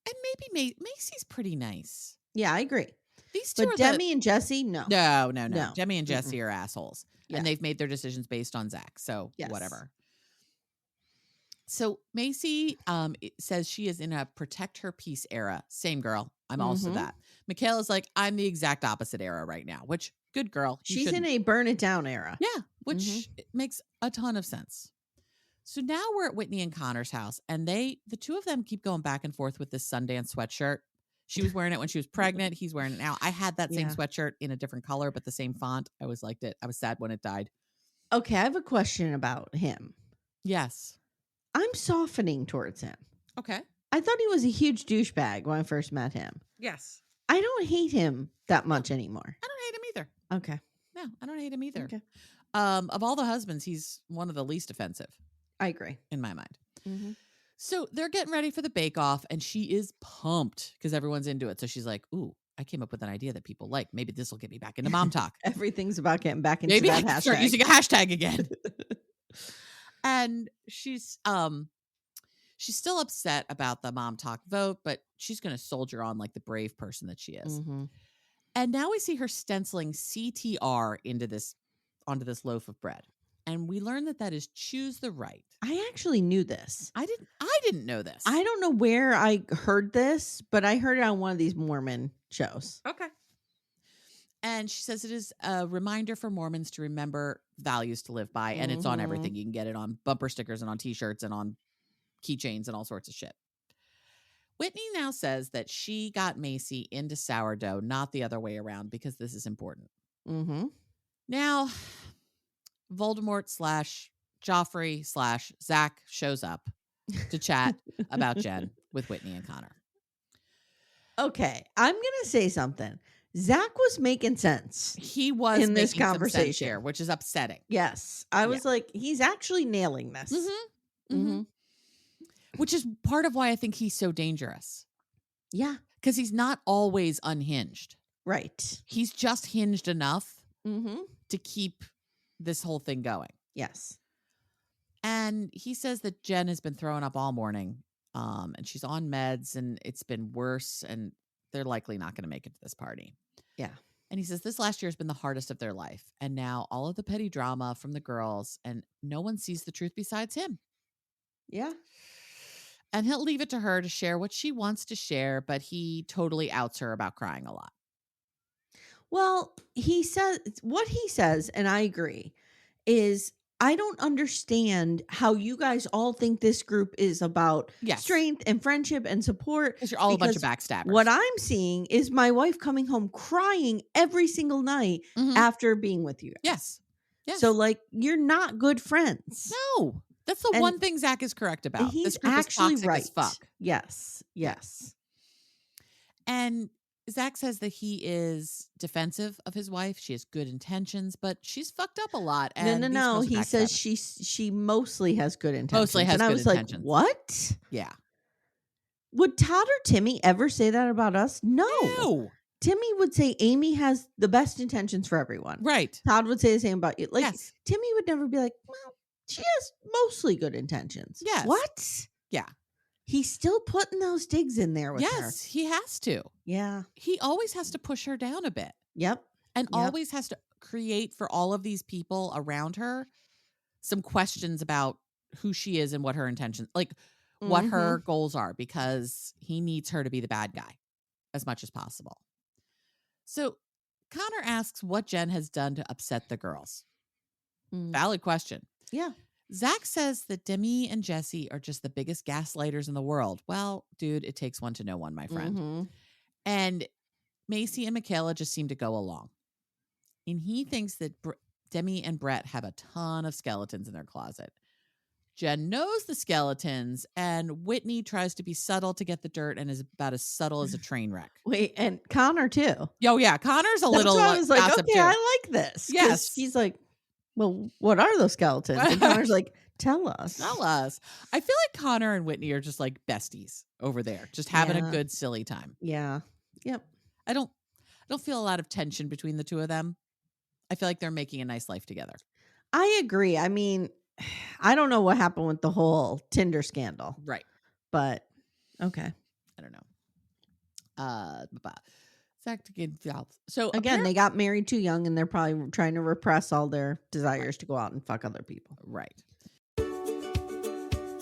And maybe Macy's pretty nice. Yeah, I agree. These two but Demi and Jesse, no. No. Demi and Jesse are assholes. Yeah. And they've made their decisions based on Zach. So whatever. So Macy says she is in a protect her peace era. Same girl. I'm also that. Michaela's like, I'm the exact opposite era right now, which good girl. She's in a burn it down era. Yeah, which makes a ton of sense. So now we're at Whitney and Connor's house, and the two of them keep going back and forth with this Sundance sweatshirt. She was wearing it when she was pregnant. He's wearing it now. I had that same sweatshirt in a different color, but the same font. I always liked it. I was sad when it died. Okay, I have a question about him. Yes. I'm softening towards him. Okay. I thought he was a huge douchebag when I first met him. Yes. I don't hate him that much anymore. I don't hate him either. Okay. No, I don't hate him either. Okay. Of all the husbands, he's one of the least offensive. I agree. In my mind. So they're getting ready for the bake-off, and she is pumped because everyone's into it. So she's like, ooh, I came up with an idea that people like. Maybe this will get me back into mom talk. Everything's about getting back into Maybe that I hashtag. can start using a hashtag again. And she's still upset about the mom talk vote, but she's going to soldier on like the brave person that she is. And now we see her stenciling CTR onto this loaf of bread. And we learn that is choose the right. I actually knew this. I didn't know this. I don't know where I heard this, but I heard it on one of these Mormon shows. Okay. And she says it is a reminder for Mormons to remember values to live by. And it's on everything. You can get it on bumper stickers and on t-shirts and on keychains and all sorts of shit. Whitney now says that she got Macy into sourdough, not the other way around, because this is important. Mm-hmm. Now, Voldemort / Joffrey / Zach shows up to chat about Jen with Whitney and Connor. Okay, I'm gonna say something. Zach was making sense. He was in this making some sense conversation here, which is upsetting. Yes, I was like, he's actually nailing this. Mm-hmm. Mm-hmm. Which is part of why I think he's so dangerous. Yeah, because he's not always unhinged. Right. He's just hinged enough Mm-hmm. to keep this whole thing going. Yes. And he says that Jen has been throwing up all morning, and she's on meds, and it's been worse, and they're likely not going to make it to this party. Yeah. And he says this last year has been the hardest of their life, and now all of the petty drama from the girls, and no one sees the truth besides him. Yeah. And he'll leave it to her to share what she wants to share, but he totally outs her about crying a lot. Well, he says what he says, and I agree, is I don't understand how you guys all think this group is about strength and friendship and support. Because you're all a bunch of backstabbers. What I'm seeing is my wife coming home crying every single night after being with you guys. Yes. So, like, you're not good friends. No. That's the one thing Zach is correct about. He's this group actually is toxic right. as fuck. Yes. Yes. And Zach says that he is defensive of his wife. She has good intentions, but she's fucked up a lot. And No. He says she mostly has good intentions. Mostly has and I good was intentions. Like, what? Yeah. Would Todd or Timmy ever say that about us? No. Timmy would say Amye has the best intentions for everyone. Right. Todd would say the same about you. Like, Timmy would never be like, well, she has mostly good intentions. Yes. What? Yeah. He's still putting those digs in there with her. Yes, he has to. Yeah. He always has to push her down a bit. Yep. And always has to create for all of these people around her some questions about who she is and what her intentions, like what her goals are, because he needs her to be the bad guy as much as possible. So Connor asks what Jen has done to upset the girls. Valid question. Yeah. Zach says that Demi and Jesse are just the biggest gaslighters in the world. Well, dude, it takes one to know one, my friend. And Macy and Michaela just seem to go along. And he thinks that Demi and Bret have a ton of skeletons in their closet. Jen knows the skeletons, and Whitney tries to be subtle to get the dirt and is about as subtle as a train wreck. Wait, and Connor too. Oh, yeah. Connor's a little. I was like, okay, too. I like this. Yes. He's like, well, what are those skeletons? And Connor's like, tell us. Tell us. I feel like Connor and Whitney are just like besties over there, just having a good, silly time. Yeah. Yep. I don't feel a lot of tension between the two of them. I feel like they're making a nice life together. I agree. I mean, I don't know what happened with the whole Tinder scandal. Right. But okay. I don't know. So again, they got married too young, and they're probably trying to repress all their desires to go out and fuck other people. Right.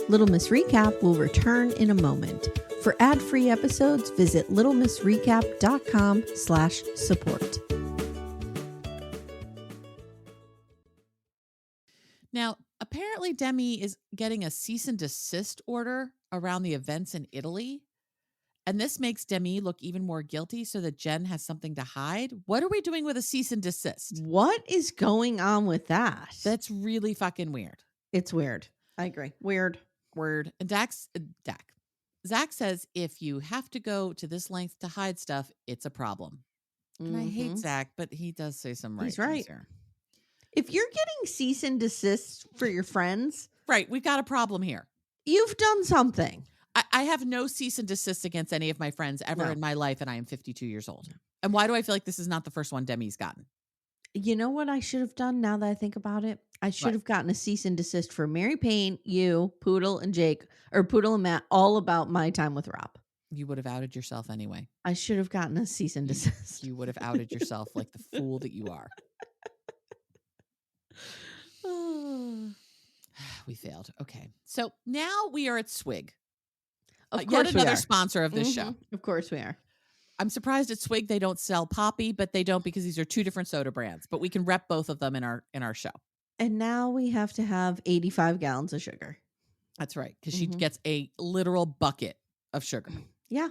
Little Miss Recap will return in a moment. For ad-free episodes, visit littlemissrecap.com/support. Now, apparently Demi is getting a cease and desist order around the events in Italy. And this makes Demi look even more guilty so that Jen has something to hide. What are we doing with a cease and desist? What is going on with that? That's really fucking weird. It's weird. I agree. Weird. And Zach says if you have to go to this length to hide stuff, it's a problem. And I hate Zach, but he does say some right He's things right. here. If you're getting cease and desist for your friends, right, we've got a problem here. You've done something. I have no cease and desist against any of my friends ever in my life, and I am 52 years old. And why do I feel like this is not the first one Demi's gotten? You know what I should have done now that I think about it? I should have gotten a cease and desist for Mary Payne, you, Poodle, and Jake, or Poodle and Matt, all about my time with Rob. You would have outed yourself anyway. I should have gotten a cease and desist. You would have outed yourself like the fool that you are. We failed. Okay. So now we are at Swig. Of course, yet another sponsor of this show. Of course we are. I'm surprised at Swig they don't sell Poppy, but they don't because these are two different soda brands. But we can rep both of them in our show. And now we have to have 85 gallons of sugar. That's right, because she gets a literal bucket of sugar. Yeah.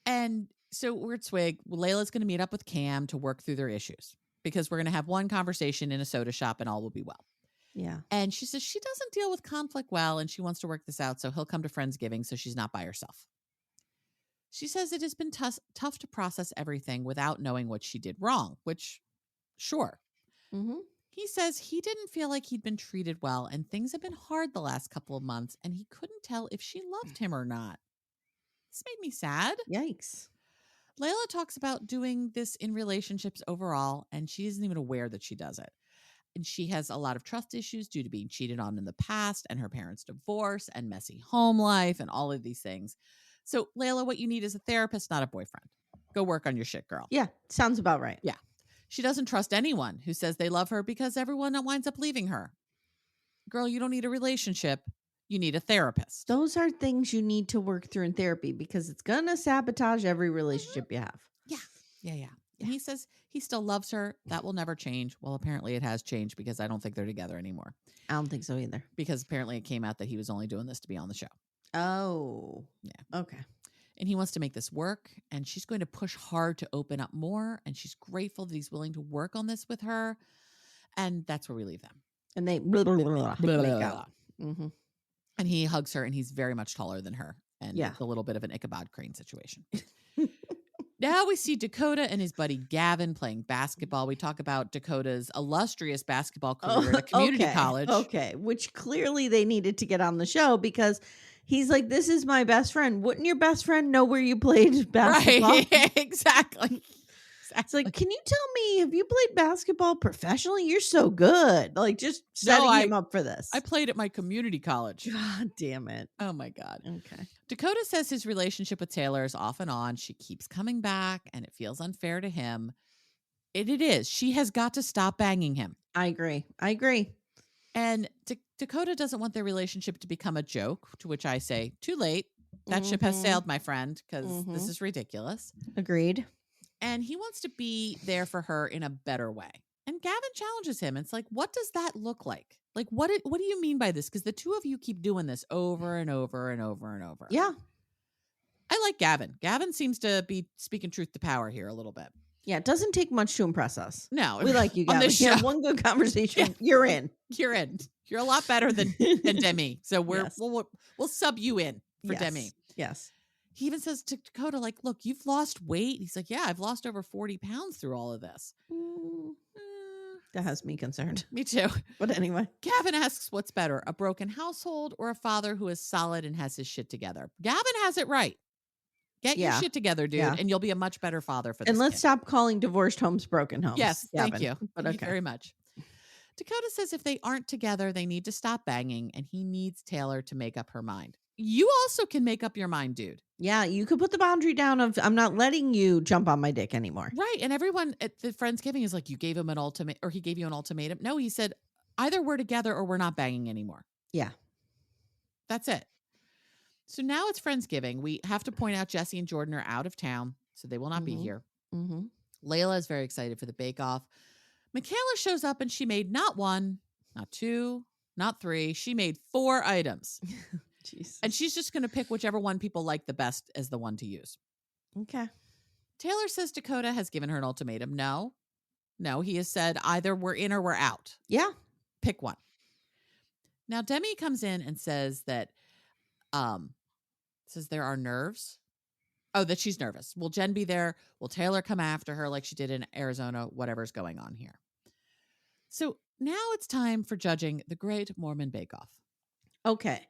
And so we're at Swig. Layla's going to meet up with Cam to work through their issues because we're going to have one conversation in a soda shop and all will be well. Yeah. And she says she doesn't deal with conflict well and she wants to work this out. So he'll come to Friendsgiving so she's not by herself. She says it has been tough to process everything without knowing what she did wrong, which, sure. Mm-hmm. He says he didn't feel like he'd been treated well and things have been hard the last couple of months and he couldn't tell if she loved him or not. This made me sad. Yikes. Layla talks about doing this in relationships overall, and she isn't even aware that she does it. And she has a lot of trust issues due to being cheated on in the past and her parents' divorce and messy home life and all of these things. So, Layla, what you need is a therapist, not a boyfriend. Go work on your shit, girl. Yeah. Sounds about right. Yeah. She doesn't trust anyone who says they love her because everyone winds up leaving her. Girl, you don't need a relationship. You need a therapist. Those are things you need to work through in therapy because it's going to sabotage every relationship you have. Yeah. And he says he still loves her. That will never change. Well, apparently it has changed because I don't think they're together anymore. I don't think so either. Because apparently it came out that he was only doing this to be on the show. Oh. Yeah. Okay. And he wants to make this work. And she's going to push hard to open up more. And she's grateful that he's willing to work on this with her. And that's where we leave them. And they make out. Mm-hmm. And he hugs her and he's very much taller than her. And Yeah. it's a little bit of an Ichabod Crane situation. Now we see Dakota and his buddy Gavin playing basketball. We talk about Dakota's illustrious basketball career at a community college. Okay, which clearly they needed to get on the show because he's like, this is my best friend. Wouldn't your best friend know where you played basketball? Right, exactly. It's like, can you tell me, have you played basketball professionally? You're so good. Like, just setting him up for this. I played at my community college. God damn it. Oh, my God. Okay. Dakota says his relationship with Taylor is off and on. She keeps coming back, and it feels unfair to him. It is. She has got to stop banging him. I agree. And Dakota doesn't want their relationship to become a joke, to which I say, too late. That ship has sailed, my friend, because this is ridiculous. Agreed. And he wants to be there for her in a better way. And Gavin challenges him. It's like, what does that look like? Like, what do you mean by this? Because the two of you keep doing this over and over and over and over. Yeah. I like Gavin. Gavin seems to be speaking truth to power here a little bit. Yeah, it doesn't take much to impress us. No. We like you, Gavin. On this show. Yeah, one good conversation, you're in. You're in. You're a lot better than Demi. So we'll sub you in for Demi. Yes. He even says to Dakota, like, look, you've lost weight. He's like, yeah, I've lost over 40 pounds through all of this. That has me concerned. Me too. But anyway. Gavin asks what's better, a broken household or a father who is solid and has his shit together. Gavin has it right. Get your shit together, dude, and you'll be a much better father for this And let's kid. stop calling divorced homes broken homes. Yes, Gavin. thank you. But Thank you very much. Dakota says if they aren't together, they need to stop banging, and he needs Taylor to make up her mind. You also can make up your mind, dude. Yeah, you could put the boundary down of I'm not letting you jump on my dick anymore. Right. And everyone at the Friendsgiving is like, you gave him an ultimatum, or he gave you an ultimatum. No, he said, either we're together or we're not banging anymore. Yeah. That's it. So now it's Friendsgiving. We have to point out Jesse and Jordan are out of town, so they will not be here. Mm-hmm. Layla is very excited for the bake-off. Michaela shows up and she made not one, not two, not three. She made 4 items. Jesus. And she's just going to pick whichever one people like the best as the one to use. Okay. Taylor says Dakota has given her an ultimatum. No, he has said either we're in or we're out. Yeah. Pick one. Now, Demi comes in and says that, there are nerves. Oh, that she's nervous. Will Jen be there? Will Taylor come after her like she did in Arizona? Whatever's going on here. So now it's time for judging the Great Mormon Bakeoff. Okay.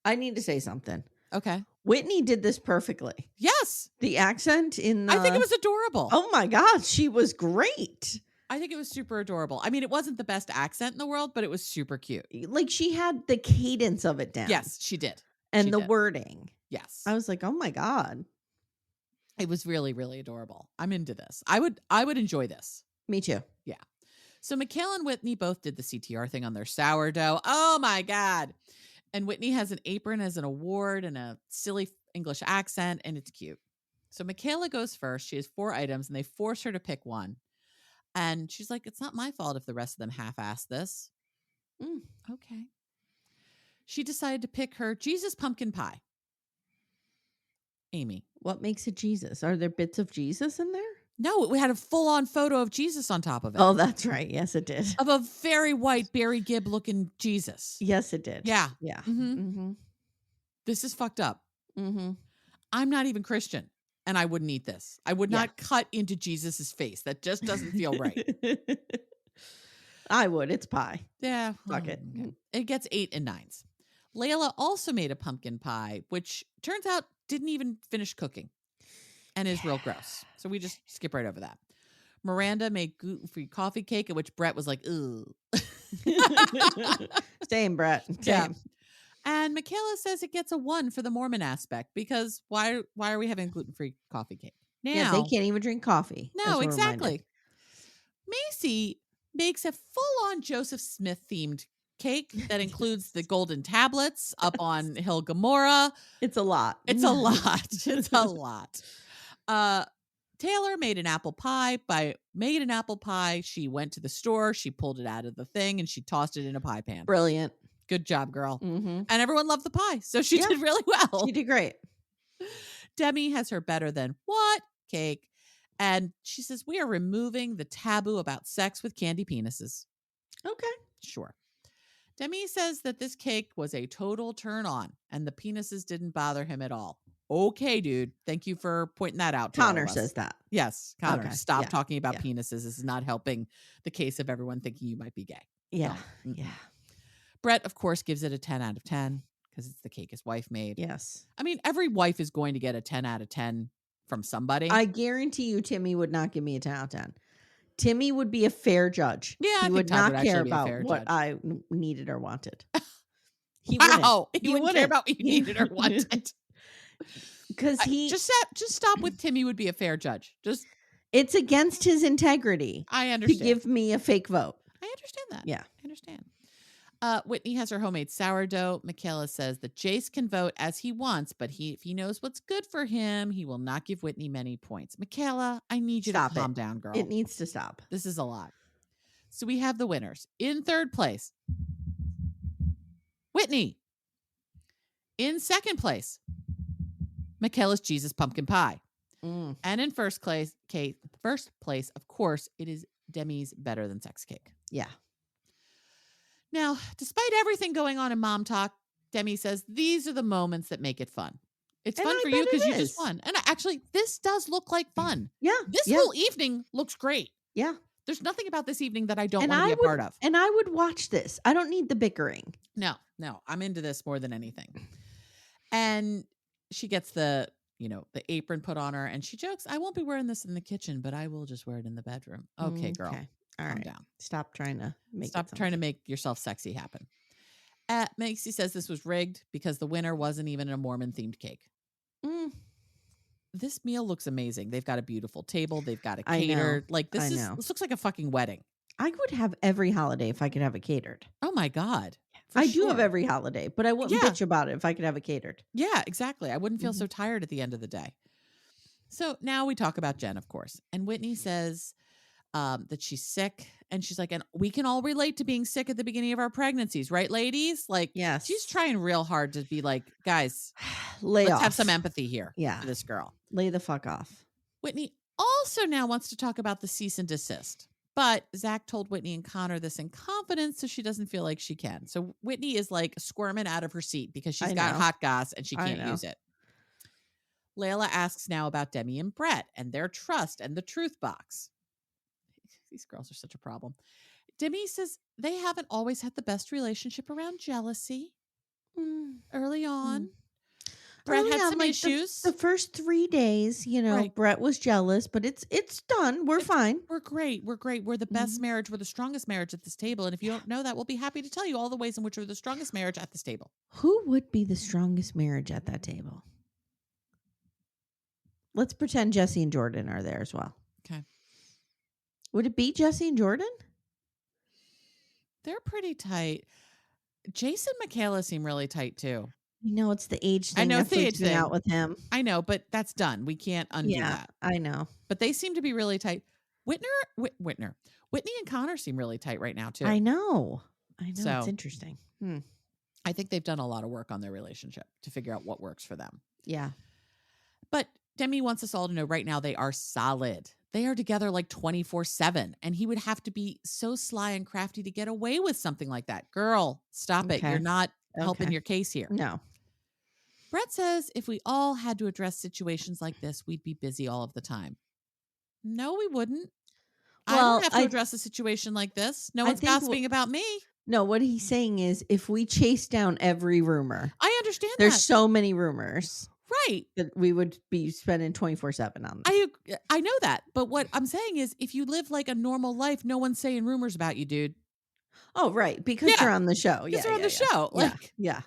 I need to say something. Okay. Whitney did this perfectly. Yes. The accent in I think it was adorable. Oh my God. She was great. I think it was super adorable. I mean, it wasn't the best accent in the world, but it was super cute. Like she had the cadence of it down. Yes, she did. And the wording. Yes. I was like, oh my God. It was really, really adorable. I'm into this. I would enjoy this. Me too. Yeah. So Michaela and Whitney both did the CTR thing on their sourdough. Oh my God. And Whitney has an apron as an award and a silly English accent, and it's cute. So Michaela goes first. She has 4 items, and they force her to pick one. And she's like, it's not my fault if the rest of them half-assed this. Okay. She decided to pick her Jesus pumpkin pie. Amye. What makes it Jesus? Are there bits of Jesus in there? No, we had a full-on photo of Jesus on top of it. Oh, that's right. Yes, it did. Of a very white Barry Gibb looking Jesus. Yes, it did. Yeah. Yeah. Mm-hmm. Mm-hmm. This is fucked up. Mm-hmm. I'm not even Christian, and I wouldn't eat this. I would not cut into Jesus's face. That just doesn't feel right. I would. It's pie. Yeah. Fuck it. Okay. It gets 8 and 9s. Layla also made a pumpkin pie, which turns out didn't even finish cooking and is real gross. So we just skip right over that. Miranda made gluten-free coffee cake, at which Bret was like, "Ugh." Same, Bret. Same. Yeah. And Michaela says it gets a 1 for the Mormon aspect because why are we having gluten-free coffee cake? Now, they can't even drink coffee. No, exactly. Macy makes a full-on Joseph Smith themed cake that includes the golden tablets up on Hill Gomorrah. It's a lot. It's a lot. It's a lot. Taylor made an apple pie. She went to the store, she pulled it out of the thing, and she tossed it in a pie pan. Brilliant. Good job, girl. Mm-hmm. And everyone loved the pie, so she did really well. She did great. Demi has her better than what cake, and she says, we are removing the taboo about sex with candy penises. Okay. Sure. Demi says that this cake was a total turn on, and the penises didn't bother him at all. Okay, dude. Thank you for pointing that out. Connor says that. Yes, Connor. Okay. Stop talking about penises. This is not helping the case of everyone thinking you might be gay. Yeah. No. Yeah. Bret, of course, gives it a 10 out of 10 because it's the cake his wife made. Yes. I mean, every wife is going to get a 10 out of 10 from somebody. I guarantee you Timmy would not give me a 10 out of 10. Timmy would be a fair judge. Yeah, he would not care about what I needed or wanted. He wouldn't care about what you needed or wanted. Because just stop with Timmy would be a fair judge. It's against his integrity. I understand. To give me a fake vote. I understand that. Yeah. I understand. Whitney has her homemade sourdough. Michaela says that Jace can vote as he wants, but if he knows what's good for him, he will not give Whitney many points. Michaela, I need you to calm down, girl. It needs to stop. This is a lot. So we have the winners. In third place, Whitney. In second place, Michaela's Jesus pumpkin pie. And in first place, of course, it is Demi's better than sex cake. Yeah. Now, despite everything going on in Mom Talk, Demi says these are the moments that make it fun. It's fun for you because you just won. And actually, this does look like fun. Yeah. This whole evening looks great. Yeah. There's nothing about this evening that I don't want to be a part of. And I would watch this. I don't need the bickering. No. I'm into this more than anything. And she gets the apron put on her and she jokes, I won't be wearing this in the kitchen, but I will just wear it in the bedroom. Okay, girl. Okay. All right. Down. Stop trying to make yourself sexy happen. Macy says this was rigged because the winner wasn't even a Mormon themed cake. This meal looks amazing. They've got a beautiful table. They've got it catered. Like this looks like a fucking wedding. I would have every holiday if I could have it catered. Oh my God. I do have every holiday, but I wouldn't bitch about it if I could have it catered. Yeah, exactly. I wouldn't feel so tired at the end of the day. So now we talk about Jen, of course. And Whitney says that she's sick. And she's like, and we can all relate to being sick at the beginning of our pregnancies, right, ladies? Like, yes. She's trying real hard to be like, guys, let's have some empathy here for this girl. Lay the fuck off. Whitney also now wants to talk about the cease and desist. But Zach told Whitney and Connor this in confidence, so she doesn't feel like she can. So Whitney is like squirming out of her seat because she's got hot gas and she can't use it. Layla asks now about Demi and Bret and their trust and the truth box. These girls are such a problem. Demi says they haven't always had the best relationship around jealousy early on. Bret had some issues. The first 3 days, Bret was jealous, but it's done. We're fine. We're great. We're great. We're the best marriage. We're the strongest marriage at this table. And if you don't know that, we'll be happy to tell you all the ways in which we're the strongest marriage at this table. Who would be the strongest marriage at that table? Let's pretend Jesse and Jordan are there as well. Okay. Would it be Jesse and Jordan? They're pretty tight. Jason and Michaela seem really tight too. It's the age thing. I know, that freaks me out with him. I know, but that's done. We can't undo that. I know. But they seem to be really tight. Whitney and Connor seem really tight right now too. I know. So, it's interesting. I think they've done a lot of work on their relationship to figure out what works for them. Yeah. But Demi wants us all to know right now they are solid. They are together like 24/7. And he would have to be so sly and crafty to get away with something like that. Girl, stop it. You're not helping your case here. No. Bret says if we all had to address situations like this, we'd be busy all of the time. No, we wouldn't. I don't have to address a situation like this. No one's gossiping about me. No, what he's saying is if we chase down every rumor. I understand there's so many rumors. Right. That we would be spending 24/7 on them. I know that. But what I'm saying is if you live like a normal life, no one's saying rumors about you, dude. Oh, right. Because you're on the show. Because you're on the show. Like, yeah.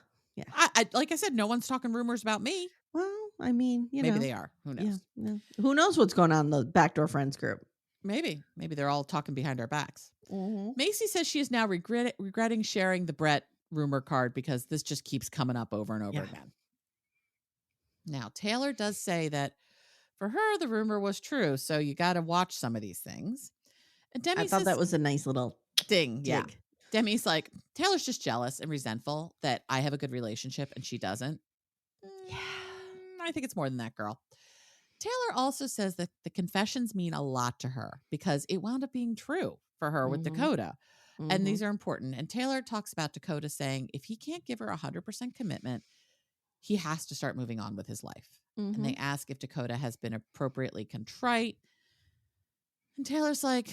I like I said, no one's talking rumors about me. Well, I mean, maybe they are. Who knows? Yeah. Who knows what's going on in the Backdoor Friends group? Maybe they're all talking behind our backs. Mm-hmm. Macy says she is now regretting sharing the Bret rumor card because this just keeps coming up over and over again. Now, Taylor does say that for her, the rumor was true. So you got to watch some of these things. And Demi I thought that was a nice little ding. Yeah. Demi's like, Taylor's just jealous and resentful that I have a good relationship and she doesn't. Yeah. I think it's more than that, girl. Taylor also says that the confessions mean a lot to her because it wound up being true for her with Dakota. Mm-hmm. And these are important. And Taylor talks about Dakota saying if he can't give her 100% commitment, he has to start moving on with his life. Mm-hmm. And they ask if Dakota has been appropriately contrite. And Taylor's like,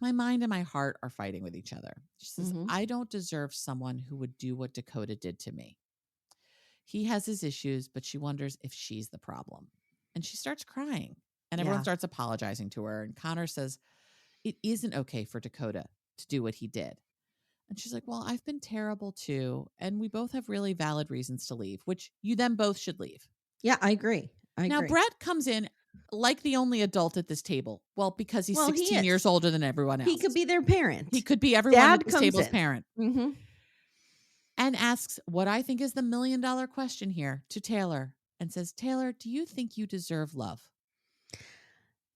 my mind and my heart are fighting with each other. She says, I don't deserve someone who would do what Dakota did to me. He has his issues, but she wonders if she's the problem. And she starts crying and everyone starts apologizing to her. And Connor says, it isn't okay for Dakota to do what he did. And she's like, well, I've been terrible too. And we both have really valid reasons to leave, which you then both should leave. Yeah, I agree. Now, Bret comes in like the only adult at this table. Well, because he's 16 years older than everyone else. He could be their parent. He could be everyone at this table's parent. Mm-hmm. And asks what I think is the $1 million question here to Taylor and says, Taylor, do you think you deserve love?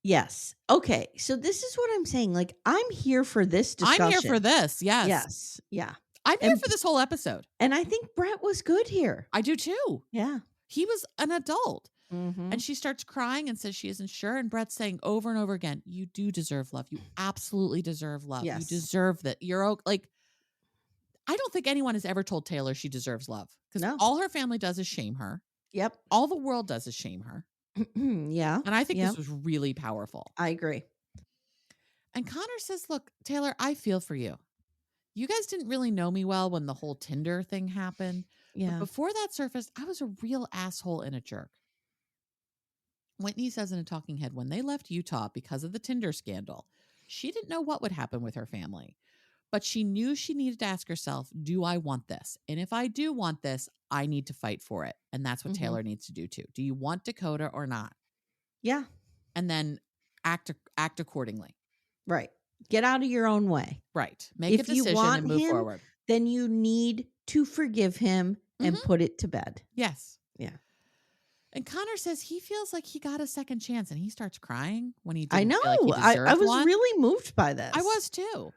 Yes. Okay. So this is what I'm saying. Like, I'm here for this discussion. I'm here for this. Yes. Yes. Yeah. I'm here for this whole episode. And I think Bret was good here. I do too. Yeah. He was an adult. Mm-hmm. And she starts crying and says she isn't sure. And Bret's saying over and over again, you do deserve love. You absolutely deserve love. Yes. You deserve that. You're like, I don't think anyone has ever told Taylor she deserves love because all her family does is shame her. Yep. All the world does is shame her. Yeah. And I think this was really powerful. I agree. And Connor says, look, Taylor, I feel for you. You guys didn't really know me well when the whole Tinder thing happened. Yeah. But before that surfaced, I was a real asshole and a jerk. Whitney says in a talking head, when they left Utah because of the Tinder scandal, she didn't know what would happen with her family. But she knew she needed to ask herself, do I want this? And if I do want this, I need to fight for it. And that's what Taylor needs to do too. Do you want Dakota or not? Yeah. And then act accordingly. Right. Get out of your own way. Right. Make a decision and move forward. Then you need to forgive him and put it to bed. Yes. Yeah. And Connor says he feels like he got a second chance and he starts crying when he I know. Feel like I was really moved by this. I was too.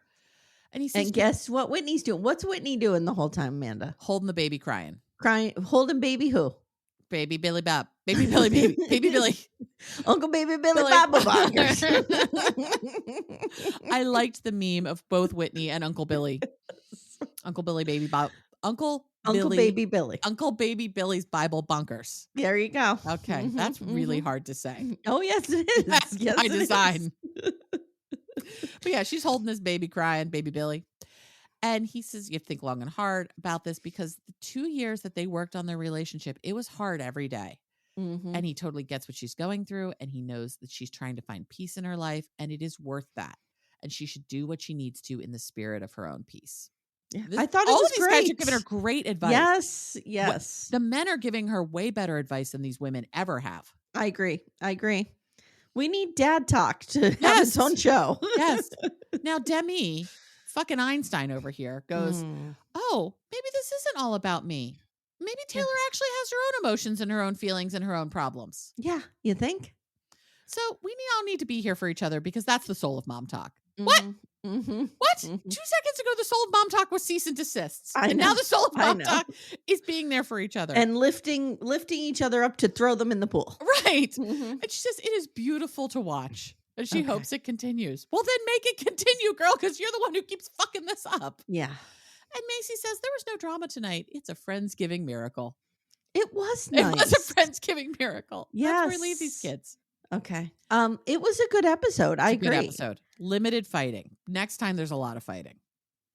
And he says, and guess what Whitney's doing? What's Whitney doing the whole time, Amanda? Holding the baby crying. Holding baby who? Baby Billy Bob. Baby Billy, baby Billy. Uncle Baby Billy Bob. I liked the meme of both Whitney and Uncle Billy. Uncle Billy, baby Bob. Uncle Baby Billy. Uncle Baby Billy's Bible bunkers. There you go. Okay. That's really hard to say. Oh, yes, it is. That's yes, by design. But yeah, she's holding this baby crying, baby Billy. And he says, you have to think long and hard about this because the 2 years that they worked on their relationship, it was hard every day. Mm-hmm. And he totally gets what she's going through. And he knows that she's trying to find peace in her life. And it is worth that. And she should do what she needs to in the spirit of her own peace. Yeah. I thought it was great. All of these guys are giving her great advice. Yes. The men are giving her way better advice than these women ever have. I agree. We need dad talk to have its own show. Yes. Now, Demi, fucking Einstein over here, goes, oh, maybe this isn't all about me. Maybe Taylor actually has her own emotions and her own feelings and her own problems. Yeah, you think? So we all need to be here for each other because that's the soul of mom talk. What? What? 2 seconds ago, the soul of mom talk was cease and desists. And now the soul of mom talk is being there for each other. And lifting each other up to throw them in the pool. Right. Right. Mhm. And she says, it is beautiful to watch. And she Okay. hopes it continues. Well, then make it continue, girl, because you're the one who keeps fucking this up. Yeah. And Macy says, there was no drama tonight. It's a Friendsgiving miracle. It was It nice. was a Friendsgiving miracle. Yes. That's where we leave these kids. Okay. It was a good episode. I agree. Good episode. Limited fighting. Next time there's a lot of fighting.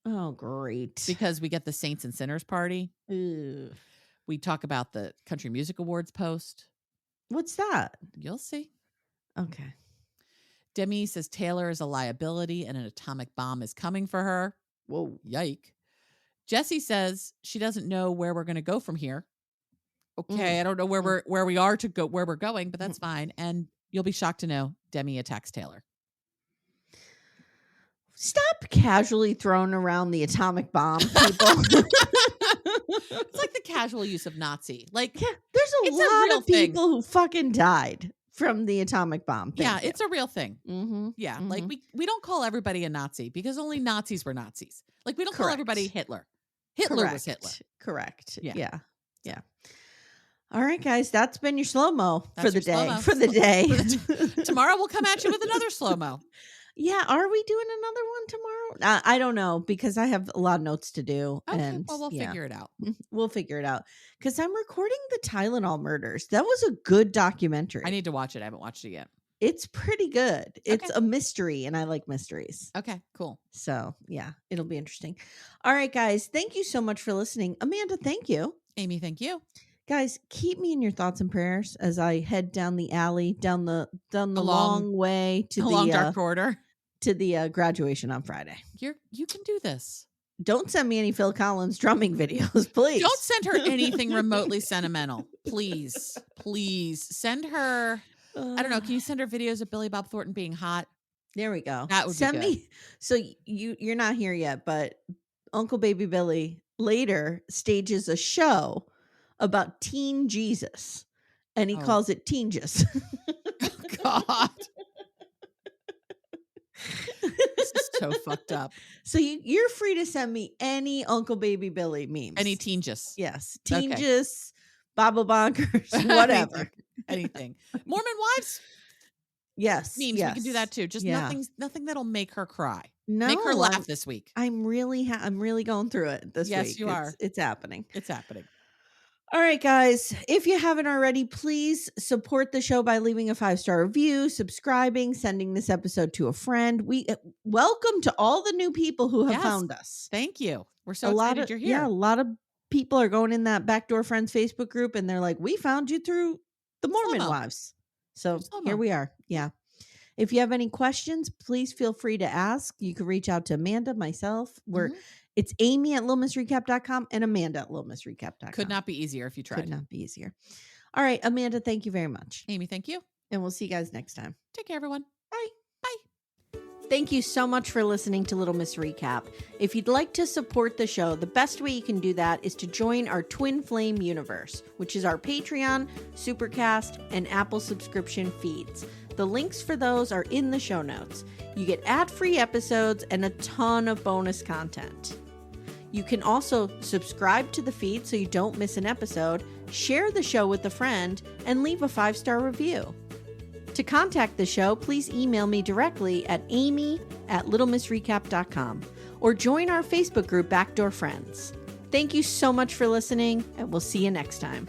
Oh, great. Because we get the Saints and Sinners party. Ugh. We talk about the Country Music Awards post. What's that? You'll see. Okay. Demi says Taylor is a liability and an atomic bomb is coming for her. Whoa. Yike. Jessie says she doesn't know where we're going to go from here. Okay, I don't know where we are to go, where we're going, but that's fine. And you'll be shocked to know Demi attacks Taylor. Stop casually throwing around the atomic bomb, people. It's like the casual use of Nazi. Like, yeah, there's a lot of people who fucking died from the atomic bomb. It's a real thing. Mm-hmm. Yeah, like we don't call everybody a Nazi because only Nazis were Nazis. Like we don't call everybody Hitler. Hitler was Hitler. Correct. Yeah. All right, guys, that's been your slow-mo for the day. For the day. Tomorrow we'll come at you with another slow-mo. Yeah, are we doing another one tomorrow? I don't know because I have a lot of notes to do. Okay, and well, we'll figure it out. We'll figure it out because I'm recording the Tylenol murders. That was a good documentary. I need to watch it. I haven't watched it yet. It's pretty good. It's a mystery, and I like mysteries. Okay, cool. So, yeah, it'll be interesting. All right, guys, thank you so much for listening. Amanda, thank you. Amy, thank you. Guys, keep me in your thoughts and prayers as I head down the alley, down the long way to the long dark corridor to the graduation on Friday. You can do this. Don't send me any Phil Collins drumming videos, please. Don't send her anything remotely sentimental. Please send her. I don't know. Can you send her videos of Billy Bob Thornton being hot? There we go. That would send be good. me. So you're not here yet, but Uncle Baby Billy later stages a show about Teen Jesus, and he calls it Teen-just. God. This is so fucked up. So you're free to send me any Uncle Baby Billy memes. Any Teen-just. Yes. Teen-just, Baba Bonkers, whatever. Anything. Mormon Wives? Yes. Memes. Yes. We can do that too. Just nothing that'll make her cry. No. Make her laugh this week. I'm really going through it this week. Yes, you are. It's happening. It's happening. All right, guys, if you haven't already, please support the show by leaving a 5-star review, subscribing, sending this episode to a friend. We welcome to all the new people who have found us. Thank you. We're so excited you're here. Yeah, a lot of people are going in that Backdoor Friends Facebook group, and they're like, we found you through the Mormon Wives. So here we are. Yeah. If you have any questions, please feel free to ask. You can reach out to Amanda, myself. It's Amy at littlemissrecap.com and Amanda at littlemissrecap.com. Could not be easier if you tried. Could not be easier. All right, Amanda, thank you very much. Amy, thank you. And we'll see you guys next time. Take care, everyone. Bye. Bye. Thank you so much for listening to Little Miss Recap. If you'd like to support the show, the best way you can do that is to join our Twin Flame universe, which is our Patreon, Supercast, and Apple subscription feeds. The links for those are in the show notes. You get ad-free episodes and a ton of bonus content. You can also subscribe to the feed so you don't miss an episode, share the show with a friend, and leave a 5-star review. To contact the show, please email me directly at amy@littlemissrecap.com or join our Facebook group Backdoor Friends. Thank you so much for listening, and we'll see you next time.